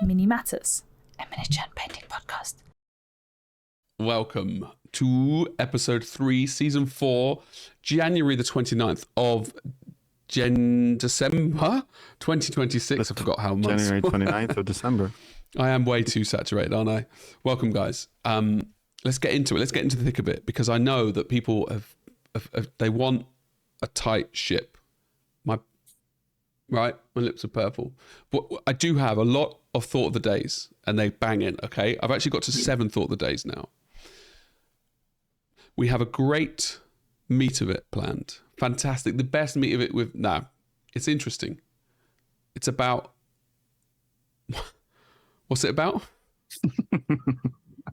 Mini Matters, a miniature painting podcast. Welcome to episode 3, season 4, January the 29th of December 2026. I forgot how months. January 29th of December. I am way too saturated, aren't I? Welcome, guys. Let's get into it. Let's get into the thick of it, because I know that people they want a tight ship. My lips are purple. But I do have a lot of thought of the days, and they bang in, okay? I've actually got to 7 thought of the days now. We have a great meat of it planned. Fantastic. The best meat of it with... Now, it's interesting. It's about... What's it about?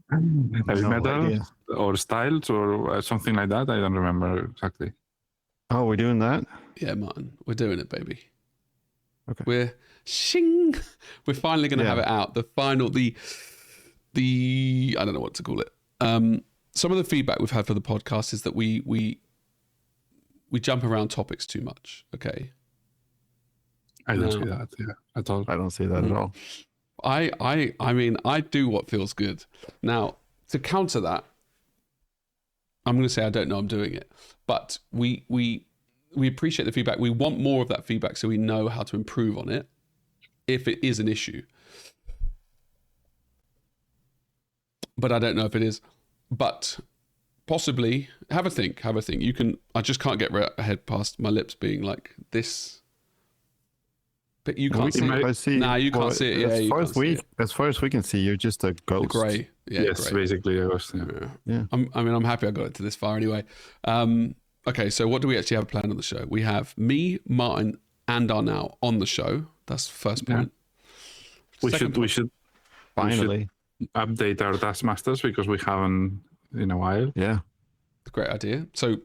Heavy metal or styles or something like that. I don't remember exactly. Oh, we're doing that? Yeah, Martin. We're doing it, baby. Okay. We're finally going to have it out. The final, the I don't know what to call it. Some of the feedback we've had for the podcast is that we jump around topics too much. Okay. I don't see that. Yeah, at all. I don't see that at all. I mean, I do what feels good. Now, to counter that, I'm going to say I don't know I'm doing it, but we appreciate the feedback. We want more of that feedback so we know how to improve on it if it is an issue. But I don't know if it is. But possibly, have a think. You can. I just can't get ahead past my lips being like this. But you can't see it. Nah, you can't see it. Yeah, as far as we can see, you're just a ghost. Grey. Yeah, yes, grey. Basically a ghost. Yeah. I'm happy I got it to this far anyway. Okay, so what do we actually have planned on the show? We have me, Martin, and Arnau on the show. That's the first point. Yeah. We should finally update our Taskmasters because we haven't in a while. Yeah. Great idea. So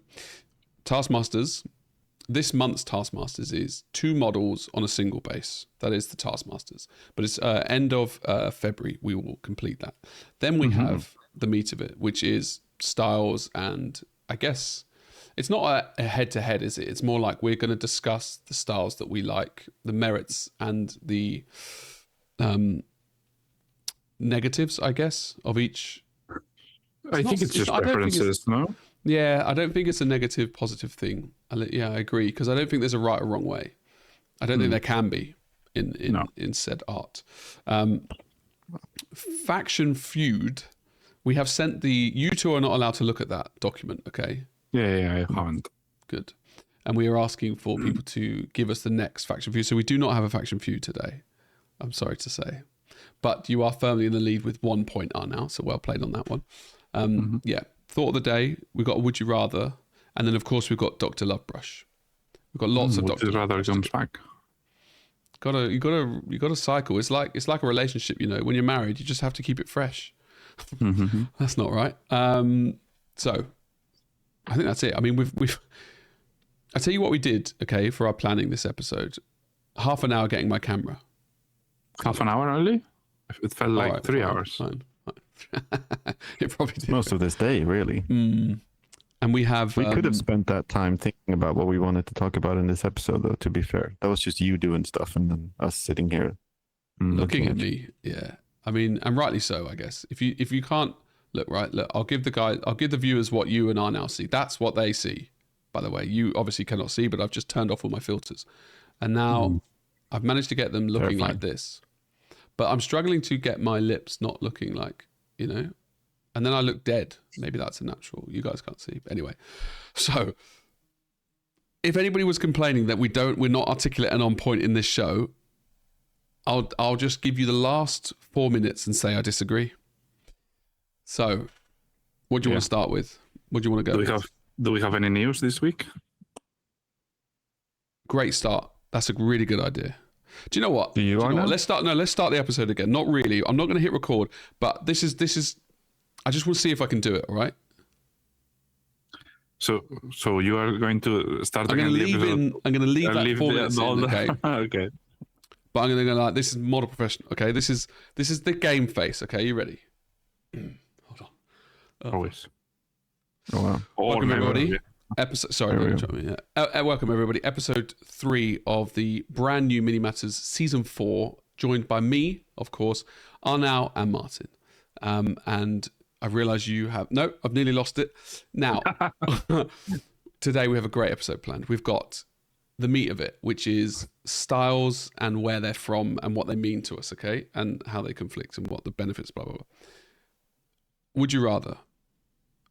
Taskmasters, this month's Taskmasters is 2 models on a single base. That is the Taskmasters. But it's end of February we will complete that. Then we have the meat of it, which is styles, and I guess it's not a head-to-head, is it? It's more like we're going to discuss the styles that we like, the merits and the negatives, I guess, of each. I think it's just preferences, no? Yeah, I don't think it's a negative, positive thing. Yeah, I agree, because I don't think there's a right or wrong way. I don't think there can be in said art. Faction feud. We have sent you two are not allowed to look at that document, okay? Yeah, I haven't. Good. And we are asking for people to give us the next faction feud. So we do not have a faction feud today, I'm sorry to say. But you are firmly in the lead with 1 point now, so well played on that one. Yeah. Thought of the day, we've got a Would You Rather, and then of course we've got Dr. Lovebrush. We've got lots of Dr. Would You Rather comes back. You gotta cycle. It's like a relationship, you know. When you're married, you just have to keep it fresh. That's not right. So I think that's it. I mean, we've I tell you what we did, okay, for our planning this episode. Half an hour getting my camera. Half an hour only? It felt like 3 hours. Fine. It probably did. Most of this day, really. And we could have spent that time thinking about what we wanted to talk about in this episode, though, to be fair. That was just you doing stuff and then us sitting here looking at me. Yeah. I mean, and rightly so, I guess. If you can't look, I'll give the viewers what you and I now see. That's what they see. By the way, you obviously cannot see, but I've just turned off all my filters. And now I've managed to get them looking like this. But I'm struggling to get my lips not looking like, you know, and then I look dead. Maybe that's a natural. You guys can't see. But anyway, so if anybody was complaining that we're not articulate and on point in this show, I'll just give you the last 4 minutes and say I disagree. So what do you want to start with? What do you want to go with? Do we have any news this week? Great start. That's a really good idea. Do you know what? Let's start the episode again. Not really. I'm not going to hit record, but this is I just want to see if I can do it, all right? So you are going to start I'm going to leave that 4 minutes in, okay? Okay. But I'm going to go like, this is model professional, okay? This is the game face, okay? You ready? Hold on. Always. Oh, wow. Welcome, everybody. Welcome, everybody. Episode 3 of the brand new Mini Matters Season 4, joined by me, of course, Arnau and Martin. And I realise you have... No, I've nearly lost it. Now, today we have a great episode planned. We've got the meat of it, which is styles and where they're from and what they mean to us, okay? And how they conflict and what the benefits, blah, blah, blah. Would you rather?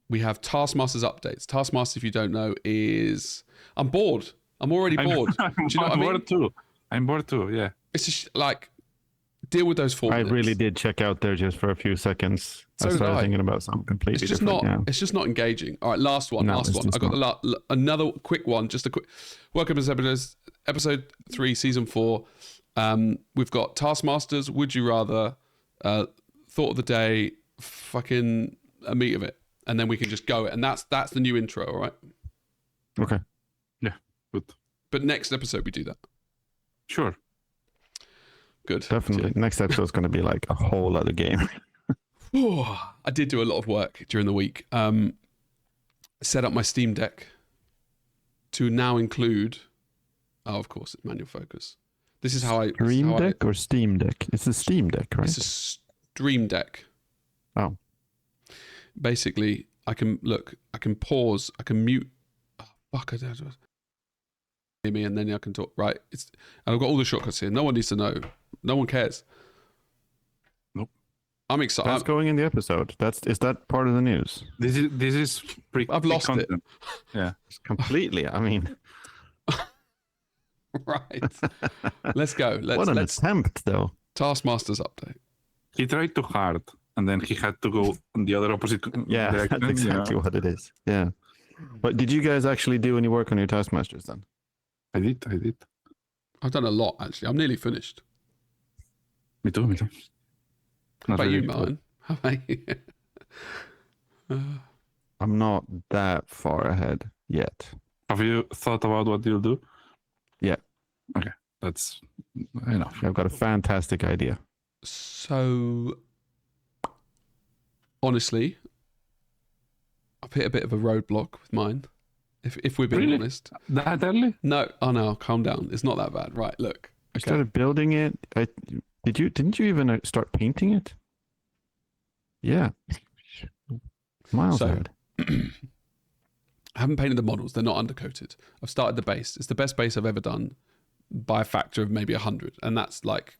We have Taskmasters updates. Taskmaster, if you don't know, is... I'm bored. I'm already bored. Do you know what I mean? I'm bored too, yeah. It's just like, deal with those 4 minutes. I really did check out there just for a few seconds. So I did started I. thinking about something completely It's just different. not. Yeah. It's just not engaging. All right, last one. No, Last it's one. just I got another quick one. Just a quick. Welcome to episode 3, season 4. We've got Taskmasters. Would you rather? Thought of the day. Fucking a meat of it, and then we can just go it. And that's the new intro. All right. Okay. Yeah, good. But next episode we do that. Sure. Good. Definitely. Next episode is going to be like a whole other game. I did do a lot of work during the week. Set up my Steam Deck to now include... Oh, of course, it's manual focus. This is how I... Stream Deck or Steam Deck? It's a Steam Deck, right? It's a Stream Deck. Oh. Basically, I can pause, I can mute... Oh, fuck, I don't... Hear me, and then I can talk. Right. And I've got all the shortcuts here. No one needs to know. No one cares. Nope. I'm excited. That's going in the episode. Is that part of the news? This is I've lost it. Yeah. Completely. I mean... Right. Let's go. What an attempt, though. Taskmasters update. He tried too hard, and then he had to go in the other opposite direction. That's exactly what it is. Yeah. But did you guys actually do any work on your Taskmasters then? I did. I've done a lot, actually. I'm nearly finished. Me too. How about you, Martin? How about you? I'm not that far ahead yet. Have you thought about what you'll do? Yeah. Okay. That's enough. I've got a fantastic idea. So, honestly, I've hit a bit of a roadblock with mine. If we're being Really? honest. That early? No, calm down. It's not that bad. Right, look. I started building it. Didn't you even start painting it? Yeah. Miles ahead. I haven't painted the models. They're not undercoated. I've started the base. It's the best base I've ever done by a factor of maybe 100. And that's like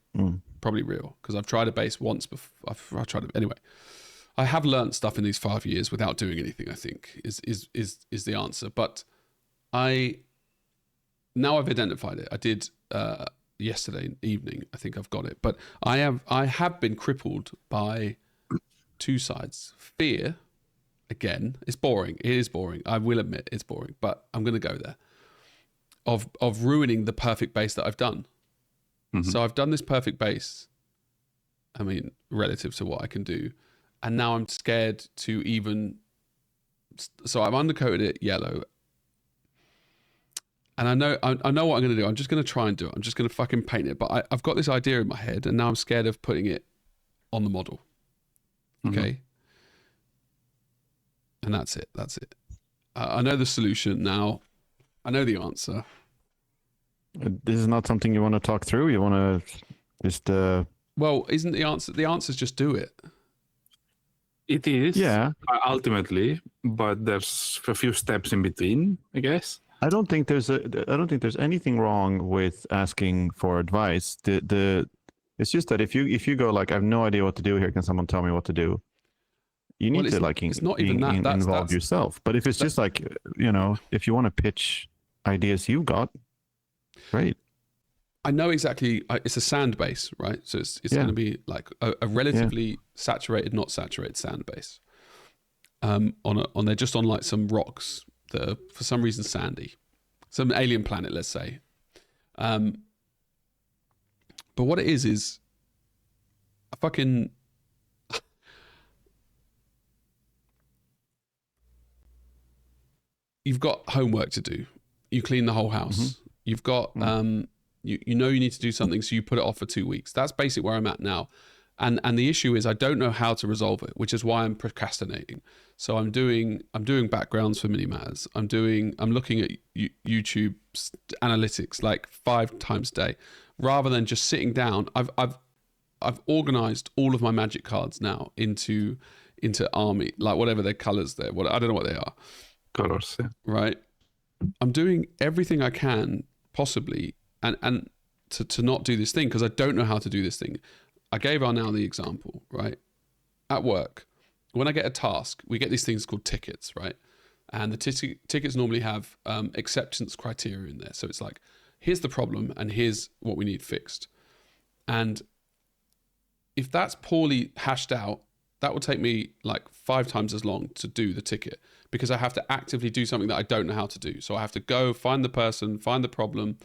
probably real because I've tried a base once before. I've tried it. Anyway, I have learned stuff in these 5 years without doing anything, I think is the answer. But now I've identified it. I did yesterday evening. I think I've got it. But I have been crippled by two sides. Fear, again, it's boring. It is boring. I will admit it's boring, but I'm going to go there. Of ruining the perfect base that I've done. Mm-hmm. So I've done this perfect base, I mean, relative to what I can do. And now I'm scared to even... So I've undercoated it yellow. And I know what I'm going to do. I'm just going to try and do it. I'm just going to fucking paint it. But I've got this idea in my head, and now I'm scared of putting it on the model. Okay? Mm-hmm. And that's it. I know the solution now. I know the answer. This is not something you want to talk through? You want to just... Well, isn't the answer... The answer is just do it. It is. Yeah. Ultimately, but there's a few steps in between, I guess. I don't think there's anything wrong with asking for advice. It's just that if you go like, I have no idea what to do here, can someone tell me what to do? You need to like it's not even that. Involve yourself. But if it's just like, if you want to pitch ideas you've got, great. I know exactly. It's a sand base, right? So it's going to be like a relatively saturated, not saturated sand base. They're just on like some rocks that are for some reason sandy, some alien planet, let's say. But what it is a fucking. You've got homework to do. You clean the whole house. Mm-hmm. You've got you know you need to do something, so you put it off for 2 weeks. That's basically where I'm at now. And the issue is I don't know how to resolve it, which is why I'm procrastinating. So I'm doing backgrounds for mini matters. I'm looking at YouTube analytics like 5 times a day. rather than just sitting down. I've organized all of my magic cards now into army, like whatever their colors they're. I don't know what they are. Colors. Yeah. Right. I'm doing everything I can possibly and to not do this thing because I don't know how to do this thing. I gave Arnell the example, right? At work, when I get a task, we get these things called tickets, right? And the tickets normally have acceptance criteria in there. So it's like, here's the problem and here's what we need fixed. And if that's poorly hashed out, that will take me like 5 times as long to do the ticket because I have to actively do something that I don't know how to do. So I have to go find the person, find the problem.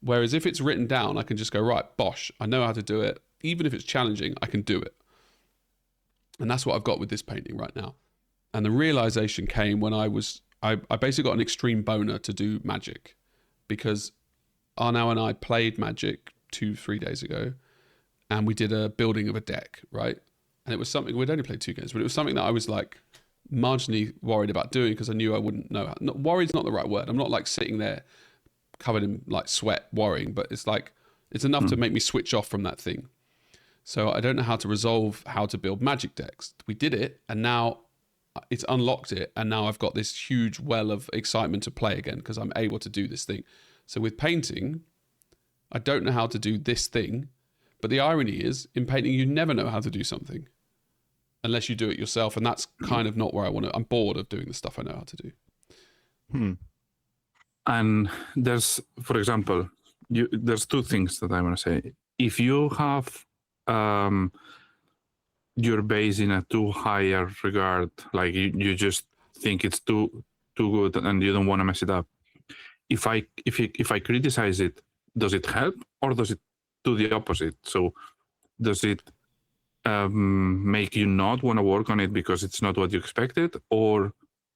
Whereas if it's written down, I can just go, right, bosh, I know how to do it. Even if it's challenging, I can do it. And that's what I've got with this painting right now. And the realization came when I basically got an extreme boner to do magic because Arnau and I played magic 2-3 days ago and we did a building of a deck, right? And it was something, we'd only played 2 games, but it was something that I was like marginally worried about doing because I knew I wouldn't know. Worried's not the right word. I'm not like sitting there covered in like sweat worrying, but it's like, it's enough to make me switch off from that thing. So I don't know how to resolve how to build magic decks. We did it and now it's unlocked it. And now I've got this huge well of excitement to play again because I'm able to do this thing. So with painting, I don't know how to do this thing. But the irony is in painting, you never know how to do something unless you do it yourself. And that's kind of not where I want to. I'm bored of doing the stuff I know how to do. And there's, for example, there's 2 things that I want to say. If you have your base in a too higher regard, like you just think it's too good and you don't want to mess it up. If I criticize it, does it help or does it do the opposite? So does it make you not want to work on it because it's not what you expected, or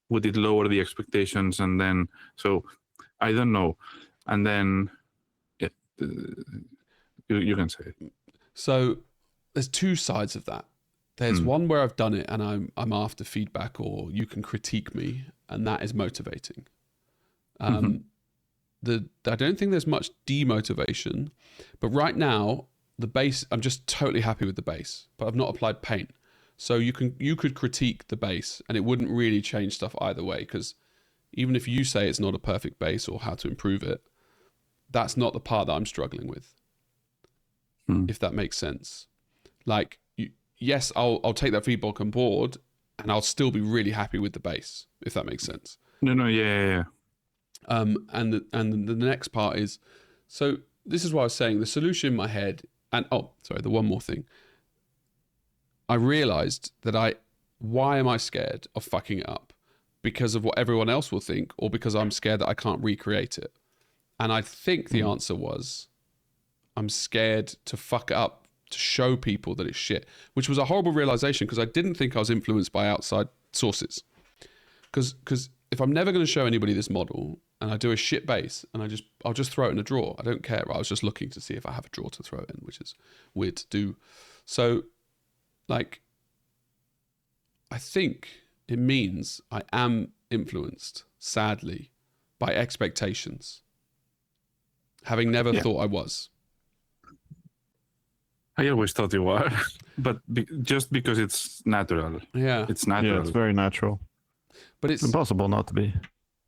would it lower the expectations and then so I don't know. And then you can say it. So there's 2 sides of that. There's one where I've done it and I'm after feedback or you can critique me and that is motivating. I don't think there's much demotivation, but right now the base, I'm just totally happy with the base, but I've not applied paint. So you could critique the base and it wouldn't really change stuff either way because even if you say it's not a perfect base or how to improve it, that's not the part that I'm struggling with. If that makes sense. Like, yes, I'll take that feedback on board and I'll still be really happy with the base, if that makes sense. No, yeah. And the next part is, so this is what I was saying, the solution in my head, and the one more thing. I realized that why am I scared of fucking it up? Because of what everyone else will think, or because I'm scared that I can't recreate it? And I think the answer was, I'm scared to fuck it up, to show people that it's shit, which was a horrible realization because I didn't think I was influenced by outside sources. Because if I'm never going to show anybody this model and I do a shit base and I'll just throw it in a drawer. I don't care. I was just looking to see if I have a drawer to throw it in, which is weird to do. So, like, I think it means I am influenced, sadly, by expectations, having never thought I was. I always thought you were, but just because it's natural. Yeah. It's natural. Yeah, it's very natural. But it's impossible not to be.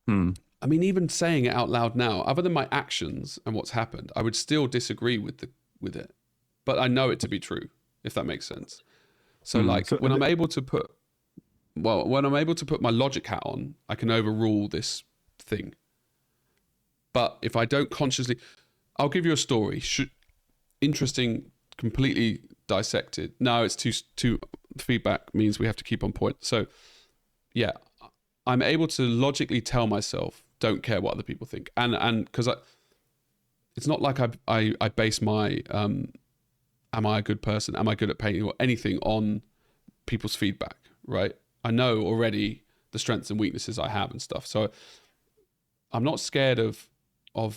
I mean, even saying it out loud now, other than my actions and what's happened, I would still disagree with it. But I know it to be true, if that makes sense. So when I'm able to put my logic hat on, I can overrule this thing. But if I don't consciously, I'll give you a story. Interesting, completely dissected. No, it's too feedback means we have to keep on point. So yeah, I'm able to logically tell myself, don't care what other people think. And because it's not like I base my, am I a good person? Am I good at painting or anything on people's feedback, right? I know already the strengths and weaknesses I have and stuff. So I'm not scared of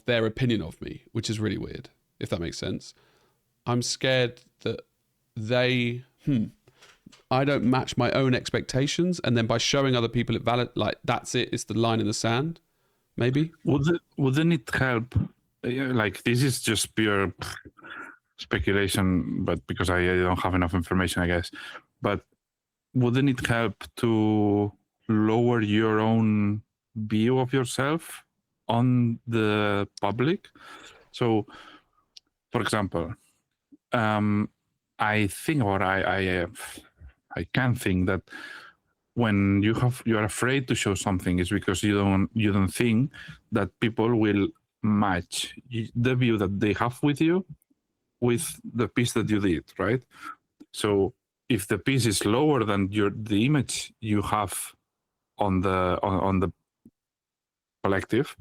their opinion of me, which is really weird, if that makes sense. I'm scared that I don't match my own expectations, and then by showing other people it valid, like that's it, it's the line in the sand, maybe. Wouldn't it help like this is just pure speculation, but because I don't have enough information, I guess. But wouldn't it help to lower your own view of yourself on the public? So, for example, I think, or I can think that when you're afraid to show something is because you don't think that people will match the view that they have with you with the piece that you did, right? So if the piece is lower than the image you have on the collective,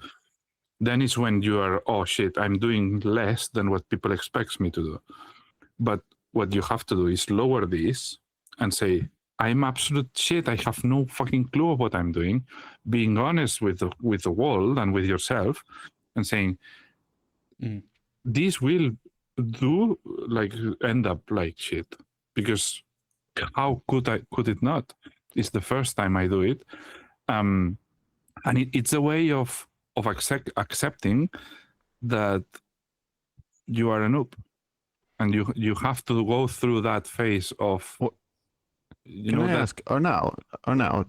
then it's when you are, oh shit, I'm doing less than what people expect me to do. But what you have to do is lower this and say, I'm absolute shit. I have no fucking clue of what I'm doing. Being honest with the world and with yourself, and saying, this will end up like shit, because how could it not? It's the first time I do it, and it's a way of accepting that you are a noob, and you have to go through that phase of. Can I ask, or now,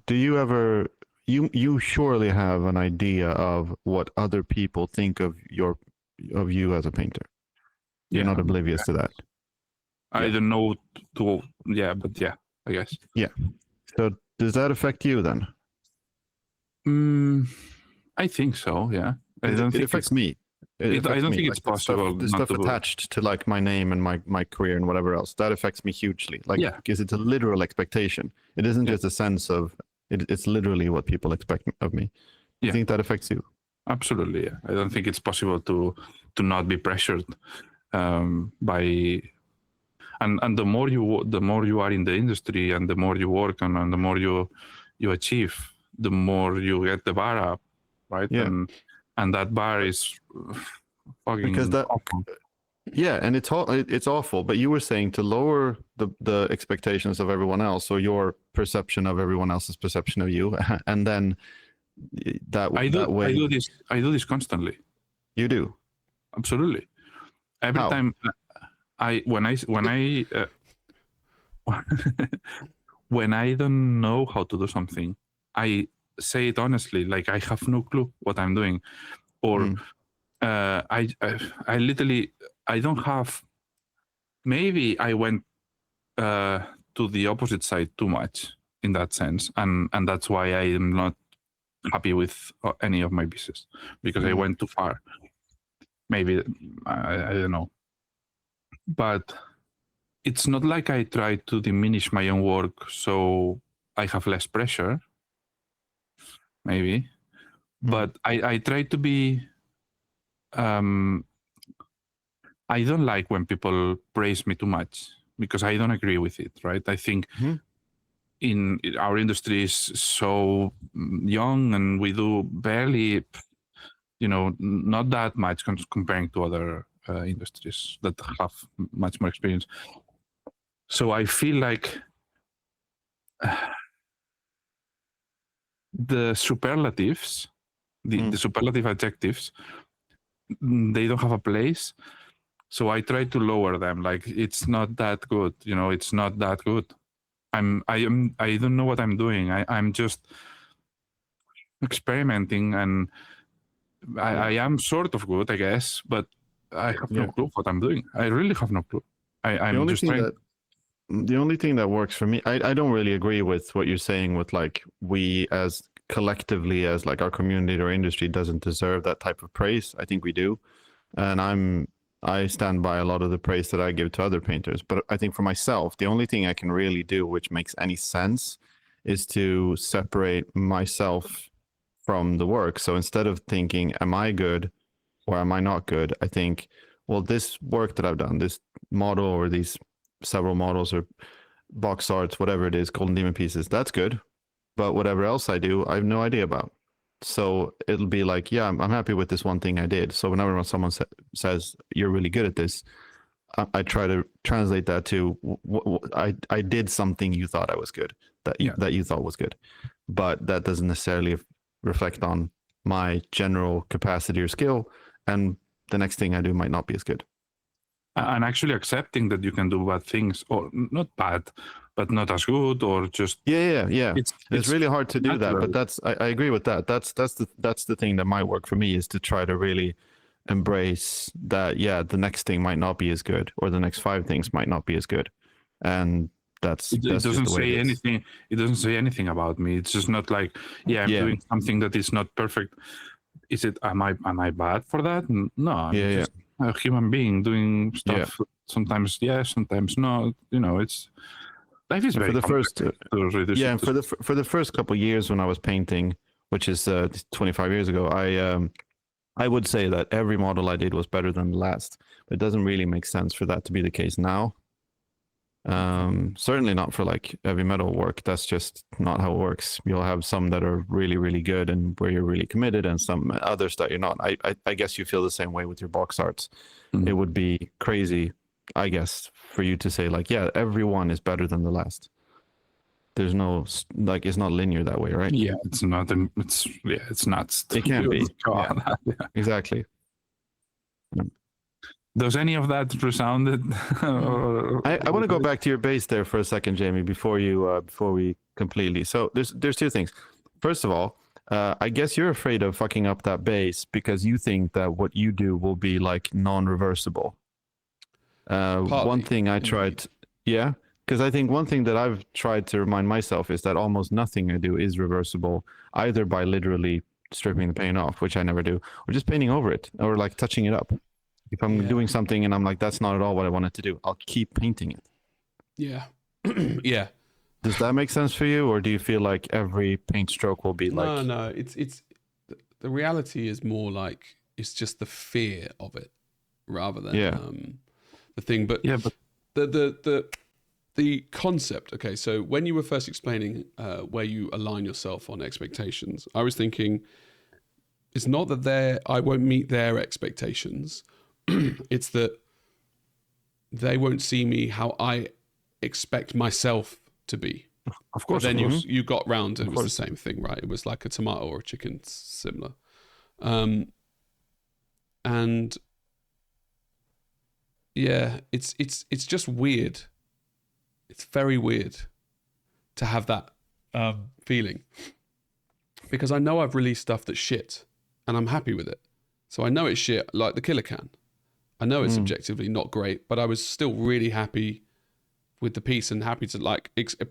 do you ever? You surely have an idea of what other people think of you as a painter. You're not oblivious to that. I don't know but I guess. Yeah. So does that affect you then? I think so. Yeah. It affects me. I don't think it's possible. The stuff attached to like my name and my career and whatever else, that affects me hugely. Like, because it's a literal expectation. It isn't just a sense of it's literally what people expect of me. Do you think that affects you? Absolutely. Yeah. I don't think it's possible to not be pressured by. And the more you are in the industry, and the more you work on, and the more you achieve, the more you get the bar up, right? Yeah. And that bar is fucking awful. Yeah, and it's awful. But you were saying to lower the expectations of everyone else, or your perception of everyone else's perception of you, and then I do this constantly. You do? Absolutely. Every time when I don't know how to do something, I say it honestly, like I have no clue what I'm doing, or I literally, I don't have. Maybe I went to the opposite side too much in that sense, and that's why I am not happy with any of my pieces, because I went too far. Maybe I don't know, but it's not like I try to diminish my own work so I have less pressure. Maybe, but I try to be. I don't like when people praise me too much, because I don't agree with it. Right? I think in our industry is so young, and we do barely, not that much comparing to other industries that have much more experience. So I feel like the superlatives, the superlative adjectives, they don't have a place. So I try to lower them. Like, it's not that good. It's not that good. I don't know what I'm doing. I'm just experimenting, and I am sort of good, I guess, but I have no clue what I'm doing. I really have no clue. The only thing that works for me, I don't really agree with what you're saying with like we as collectively as like our community or industry doesn't deserve that type of praise. I think we do. And I stand by a lot of the praise that I give to other painters. But I think for myself, the only thing I can really do which makes any sense is to separate myself from the work. So instead of thinking, am I good or am I not good? I think, well, this work that I've done, this model or these several models or box arts, whatever it is, Golden Demon pieces, that's good. But whatever else I do, I have no idea about. So it'll be like, yeah, I'm happy with this one thing I did. So whenever someone says, you're really good at this, I try to translate that to, I did something you thought I was good, that you thought was good. But that doesn't necessarily reflect on my general capacity or skill. And the next thing I do might not be as good. And actually accepting that you can do bad things, or not bad, but not as good, or just Yeah. It's really hard to do natural. that, but I agree with that. That's the thing that might work for me, is to try to really embrace that. Yeah, the next thing might not be as good, or the next 5 things might not be as good, and that's It just doesn't the way say it is. anything. It doesn't say anything about me. It's just not like, I'm doing something that is not perfect. Is it? Am I bad for that? No, I'm just a human being doing stuff. Yeah. Sometimes yes, sometimes no. It's life is very For the first to reduce it to- for the first couple of years when I was painting, which is 25 years ago, I would say that every model I did was better than the last. But it doesn't really make sense for that to be the case now. Certainly not for like heavy metal work. That's just not how it works. You'll have some that are really, really good and where you're really committed, and some others that you're not. I guess you feel the same way with your box arts. It would be crazy, I guess, for you to say like, yeah, everyone is better than the last. There's no, like, it's not linear that way, right? Yeah, it's not. It's nuts. It can be. Yeah. Exactly. Does any of that resounded? I want to go back to your base there for a second, Jamie, before we completely. So there's 2 things. First of all, I guess you're afraid of fucking up that base because you think that what you do will be like non-reversible. One thing I tried, because I think one thing that I've tried to remind myself is that almost nothing I do is reversible, either by literally stripping the paint off, which I never do, or just painting over it, or like touching it up. If I'm doing something and I'm like, that's not at all what I wanted to do, I'll keep painting it. Yeah. Yeah. Does that make sense for you, or do you feel like every paint stroke will be like? No. It's the reality is more like it's just the fear of it rather than the thing. But the concept. Okay, so when you were first explaining where you align yourself on expectations, I was thinking it's not that I won't meet their expectations. It's that they won't see me how I expect myself to be. Of course. But then you got round and it was the same thing, right? It was like a tomato or a chicken, similar. And yeah, it's just weird. It's very weird to have that feeling, because I know I've released stuff that's shit and I'm happy with it. So I know it's shit, like the Killer Can. I know it's objectively not great, but I was still really happy with the piece and happy to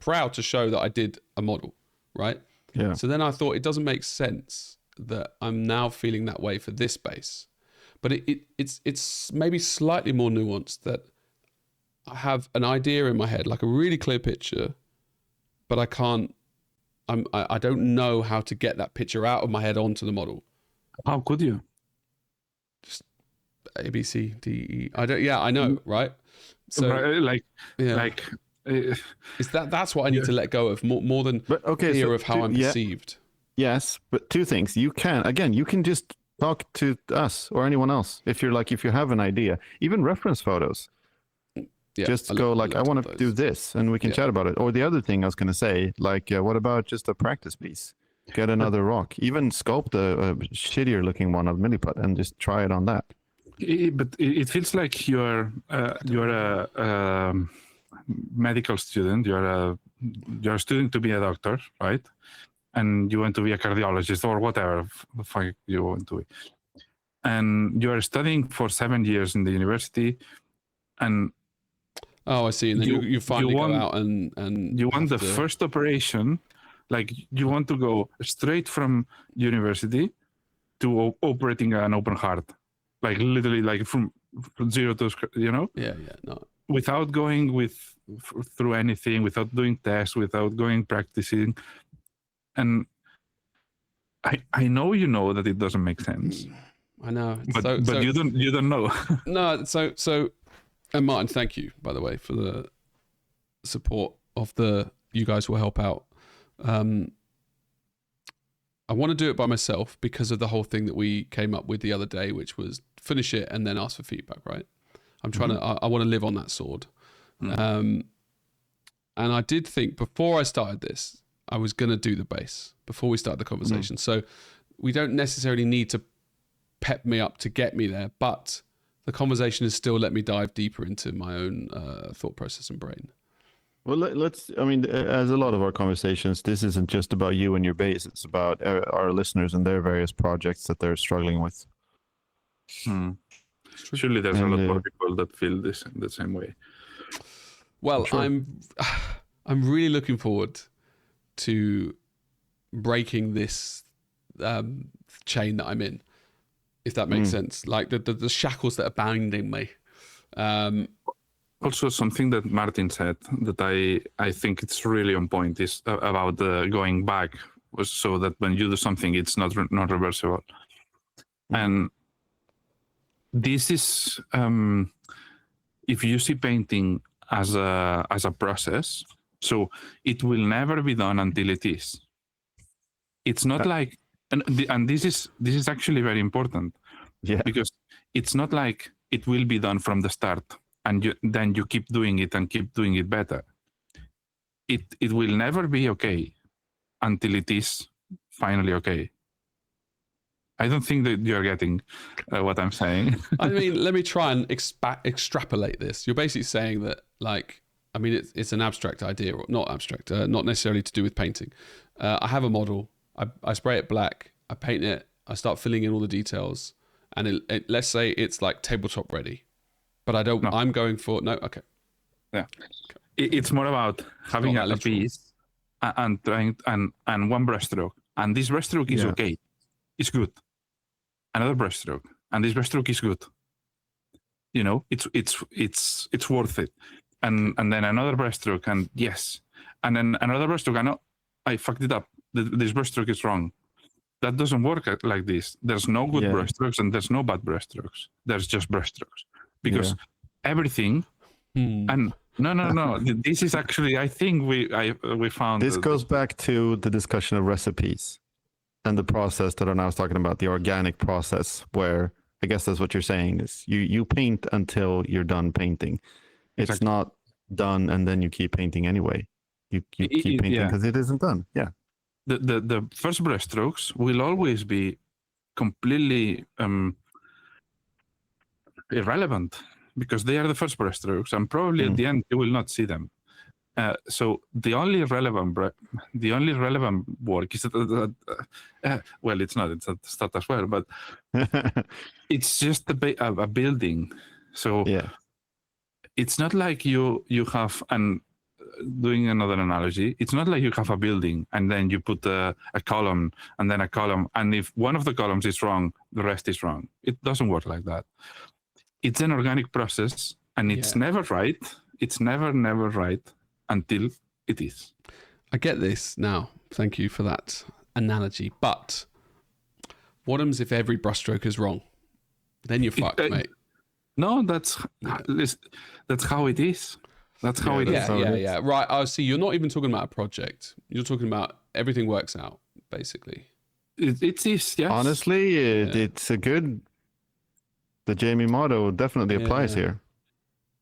proud to show that I did a model, right? Yeah. So then I thought it doesn't make sense that I'm now feeling that way for this base, but it's maybe slightly more nuanced, that I have an idea in my head, like a really clear picture, but I don't know how to get that picture out of my head onto the model. How could you? Just A, B, C, D, E. I know, right? So is that's what I need to let go of more than fear of how I'm perceived. Yes, but 2 things. You can just talk to us or anyone else if you have an idea, even reference photos. Yeah, just go like, I want to do this, and we can chat about it. Or the other thing I was going to say, like, what about just a practice piece? Get another rock, even sculpt a shittier looking one of Milliput and just try it on that. But it feels like you're a medical student. You're a student to be a doctor, right? And you want to be a cardiologist or whatever the fuck you want to be. And you're studying for 7 years in the university, and I see. And then you finally go out and you want the first operation. Like, you want to go straight from university to operating an open heart, like literally, like from 0 to, no, without going through anything, without doing tests, without going practicing. And I know that it doesn't make sense. I know, but you don't know. No, so and Martin, thank you, by the way, for the support of you guys will help out. I want to do it by myself because of the whole thing that we came up with the other day, which was finish it and then ask for feedback, right? I'm trying to, I want to live on that sword. And I did think before I started this, I was going to do the base before we started the conversation. So we don't necessarily need to pepped me up to get me there, but the conversation has still let me dive deeper into my own thought process and brain. Well, let's. I mean, as a lot of our conversations, this isn't just about you and your base. It's about our listeners and their various projects that they're struggling with. Surely there's a lot more people that feel this the same way. Well, Sure. I'm really looking forward to breaking this chain that I'm in, if that makes sense. Like the shackles that are binding me. Also, something that Martin said that I think it's really on point is about going back, so that when you do something, it's not reversible. And this is if you see painting as a process, so it will never be done until it is. It's not like, and this is actually very important. Yeah. Because it's not like it will be done from the start and then you keep doing it and keep doing it better. It will never be okay until it is finally okay. I don't think that you're getting what I'm saying. I mean, let me try and extrapolate this. You're basically saying that, like, I mean, it's an abstract idea, or not abstract, not necessarily to do with painting. I have a model. I spray it black. I paint it. I start filling in all the details. And let's say it's like tabletop ready. But I don't, I'm going for, no, okay. Yeah. It's more about having a piece and trying and one brushstroke. And this brushstroke is okay. It's good. Another brushstroke. And this brushstroke is good. You know, it's worth it. And then another brushstroke, and yes. And then another brushstroke, I know I fucked it up. This brushstroke is wrong. That doesn't work like this. There's no good brushstrokes and there's no bad brushstrokes. There's just brushstrokes. Because everything and no. This is actually, I think we found this goes back to the discussion of recipes and the process that I was talking about, the organic process, where I guess that's what you're saying is you paint until you're done painting. It's not done and then you keep painting anyway. You keep painting because it isn't done. Yeah. The first brushstrokes will always be completely irrelevant because they are the first brushstrokes, and probably at the end you will not see them. So the only relevant work is well, it's not. It's at the start as well, but it's just a building. So it's not like you have an. Doing another analogy, it's not like you have a building and then you put a column and then a column, and if one of the columns is wrong, the rest is wrong. It doesn't work like that. It's an organic process, and it's never right. It's never right until it is. I get this now. Thank you for that analogy. But what happens if every brushstroke is wrong? Then you're fucked, mate. No, that's how it is. That's how it is. Yeah. Right. I see. You're not even talking about a project. You're talking about everything works out, basically. It is, yes. Honestly, it's a good. The Jamie motto definitely applies here.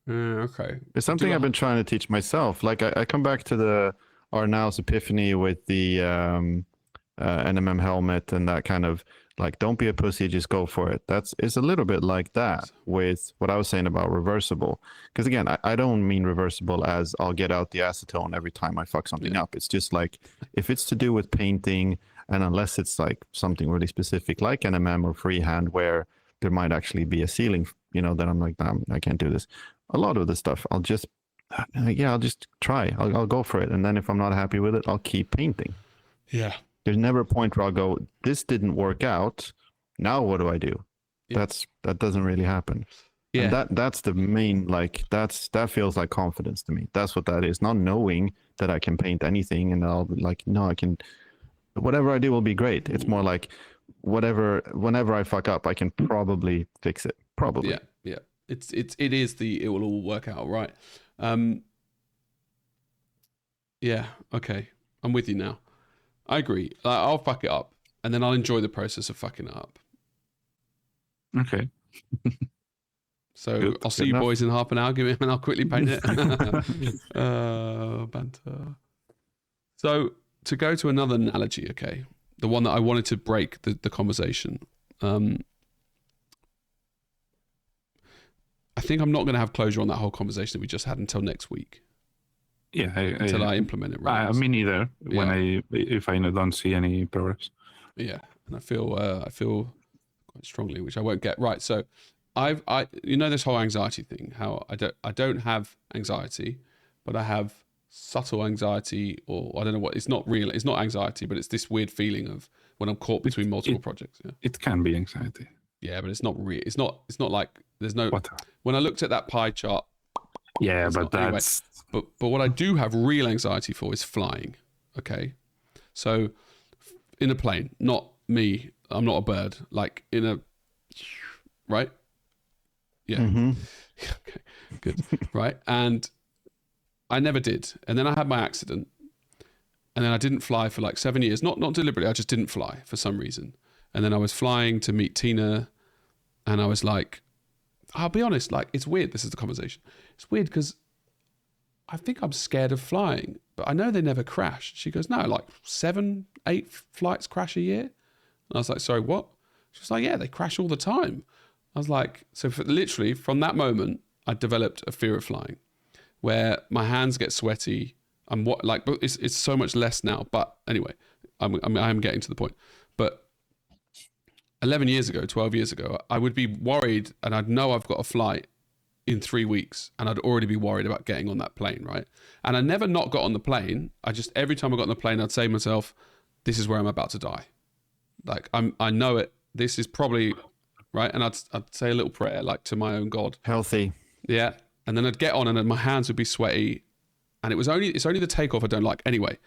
Okay. It's something I've been trying to teach myself. Like I come back to our now's epiphany with the NMM helmet and that kind of like, don't be a pussy, just go for it. It's a little bit like that with what I was saying about reversible. Because again, I don't mean reversible as I'll get out the acetone every time I fuck something up. It's just like, if it's to do with painting, and unless it's like something really specific like NMM or freehand where there might actually be a ceiling, then I'm like, nah, I can't do this. A lot of the stuff, I'll just try. I'll go for it. And then if I'm not happy with it, I'll keep painting. Yeah. There's never a point where I'll go, this didn't work out. Now what do I do? Yeah. That doesn't really happen. Yeah. And that's the main, like, that feels like confidence to me. That's what that is. Not knowing that I can paint anything and I'll be like, no, I can, whatever I do will be great. It's more like whenever I fuck up, I can probably fix it. Probably. Yeah. Yeah. It will all work out, right? Yeah. Okay. I'm with you now. I agree. I'll fuck it up, and then I'll enjoy the process of fucking it up. Okay. So good. I'll see you boys in half an hour. Give me, and I'll quickly paint it. Banter. So to go to another analogy, okay, the one that I wanted to break the conversation. I think I'm not going to have closure on that whole conversation that we just had until next week. Yeah, Until I implement it. Right. Me neither. If I don't see any progress. Yeah, and I feel quite strongly, which I won't get right. So, I this whole anxiety thing. How I don't have anxiety, but I have subtle anxiety, or I don't know what. It's not real. It's not anxiety, but it's this weird feeling of when I'm caught between multiple projects. Yeah. It can be anxiety. Yeah, but it's not real. It's not like there's no. What? When I looked at that pie chart. Yeah, but anyway, but what I do have real anxiety for is flying. Okay, so in a plane, not me. I'm not a bird. Like in a right. Yeah. Mm-hmm. Okay. Good. Right. And I never did. And then I had my accident. And then I didn't fly for like 7 years. Not deliberately. I just didn't fly for some reason. And then I was flying to meet Tina. And I was like, I'll be honest, like it's weird. This is the conversation. It's weird because I think I'm scared of flying, but I know they never crash. She goes, no, like 7, 8 flights crash a year. And I was like, sorry, what? She was like, yeah, they crash all the time. I was like, so literally from that moment, I developed a fear of flying where my hands get sweaty. But it's so much less now. But anyway, I'm getting to the point. But 11 years ago, 12 years ago, I would be worried and I'd know I've got a flight in 3 weeks and I'd already be worried about getting on that plane, right? And I never not got on the plane. Every time I got on the plane, I'd say to myself, this is where I'm about to die. Like I know it. This is probably right. And I'd say a little prayer like to my own God. Healthy. Yeah. And then I'd get on and then my hands would be sweaty. And it's only the takeoff I don't like. Anyway,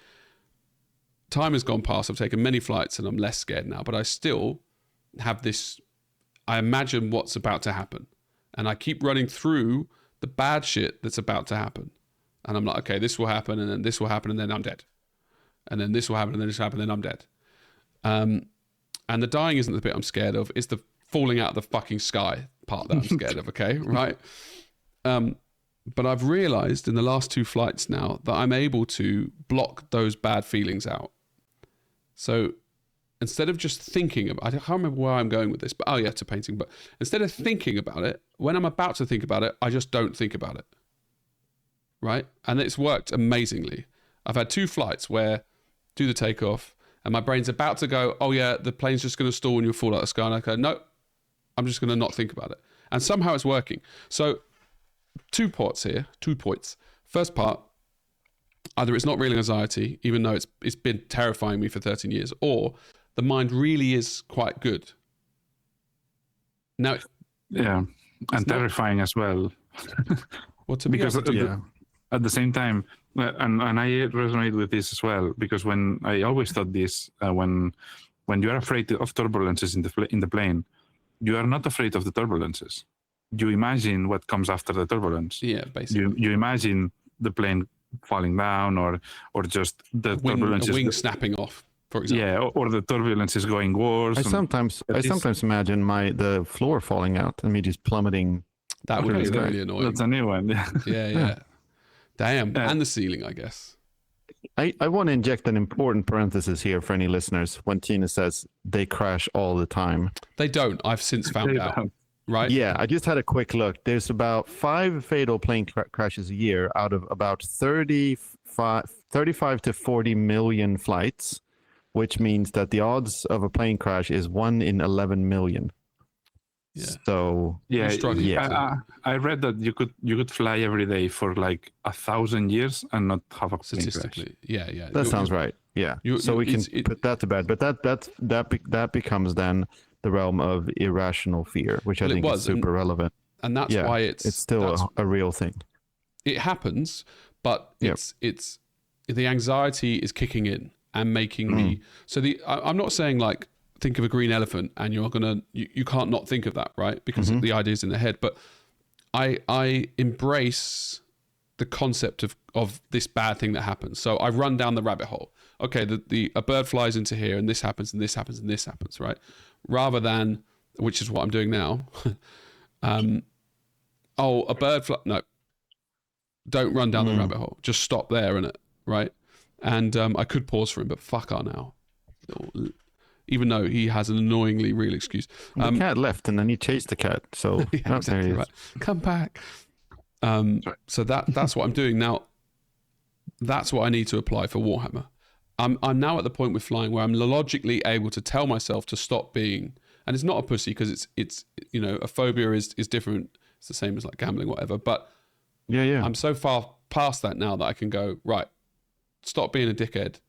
time has gone past. I've taken many flights and I'm less scared now, but I still have this, I imagine what's about to happen. And I keep running through the bad shit that's about to happen. And I'm like, okay, this will happen and then this will happen and then I'm dead. And then this will happen and then this will happen and then I'm dead. And the dying isn't the bit I'm scared of. It's the falling out of the fucking sky part that I'm scared of, okay? Right? But I've realized in the last 2 flights now that I'm able to block those bad feelings out. So instead of just thinking about, I can't remember where I'm going with this, but to painting. But instead of thinking about it, when I'm about to think about it, I just don't think about it. Right? And it's worked amazingly. I've had 2 flights where do the takeoff and my brain's about to go, oh yeah, the plane's just going to stall and you'll fall out of the sky. And I go, no, I'm just going to not think about it. And somehow it's working. So 2 points here, 2 points. First part, either it's not real anxiety, even though it's been terrifying me for 13 years, or the mind really is quite good. Now, yeah, and terrifying as well. Well, to be honest, at the same time, and I resonate with this as well, because when I always thought this, when you are afraid of turbulences in the plane, you are not afraid of the turbulences. You imagine what comes after the turbulence. Yeah, basically. You imagine the plane falling down, or just the turbulence, wing snapping off, for example. Yeah, or the turbulence is going worse. I sometimes imagine the floor falling out and me just plummeting. That would be really annoying. That's a new one. Yeah. Damn. And the ceiling, I guess. I want to inject an important parenthesis here for any listeners when Tina says they crash all the time. They don't. I've since found out. Right? Yeah, I just had a quick look. There's about 5 fatal plane crashes a year out of about 35 to 40 million flights, which means that the odds of a plane crash is 1 in 11 million. Yeah. So I read that you could fly every day for like 1,000 years and not have a plane crash. Yeah. That sounds right. Yeah. So we can put that to bed, but that becomes then the realm of irrational fear, which I think is super relevant. And that's why it's still a real thing. It happens, but it's the anxiety is kicking in and making me. So I'm not saying like think of a green elephant and you can't not think of that, right? Because the idea is in the head. But I embrace the concept of this bad thing that happens. So I run down the rabbit hole. Okay, a bird flies into here and this happens and this happens and this happens, right? Rather than, which is what I'm doing now. A bird no, don't run down the rabbit hole. Just stop there, innit? Right? And I could pause for him, but fuck her now. even though he has an annoyingly real excuse. The cat left, and then he chased the cat. So Yeah, there exactly he is. right. Come back. So that's what I'm doing now. That's what I need to apply for Warhammer. I'm now at the point with flying where I'm logically able to tell myself to stop being, and it's not a pussy because it's you know, a phobia is different. It's the same as like gambling, whatever. But Yeah. I'm so far past that now that I can go, right, stop being a dickhead.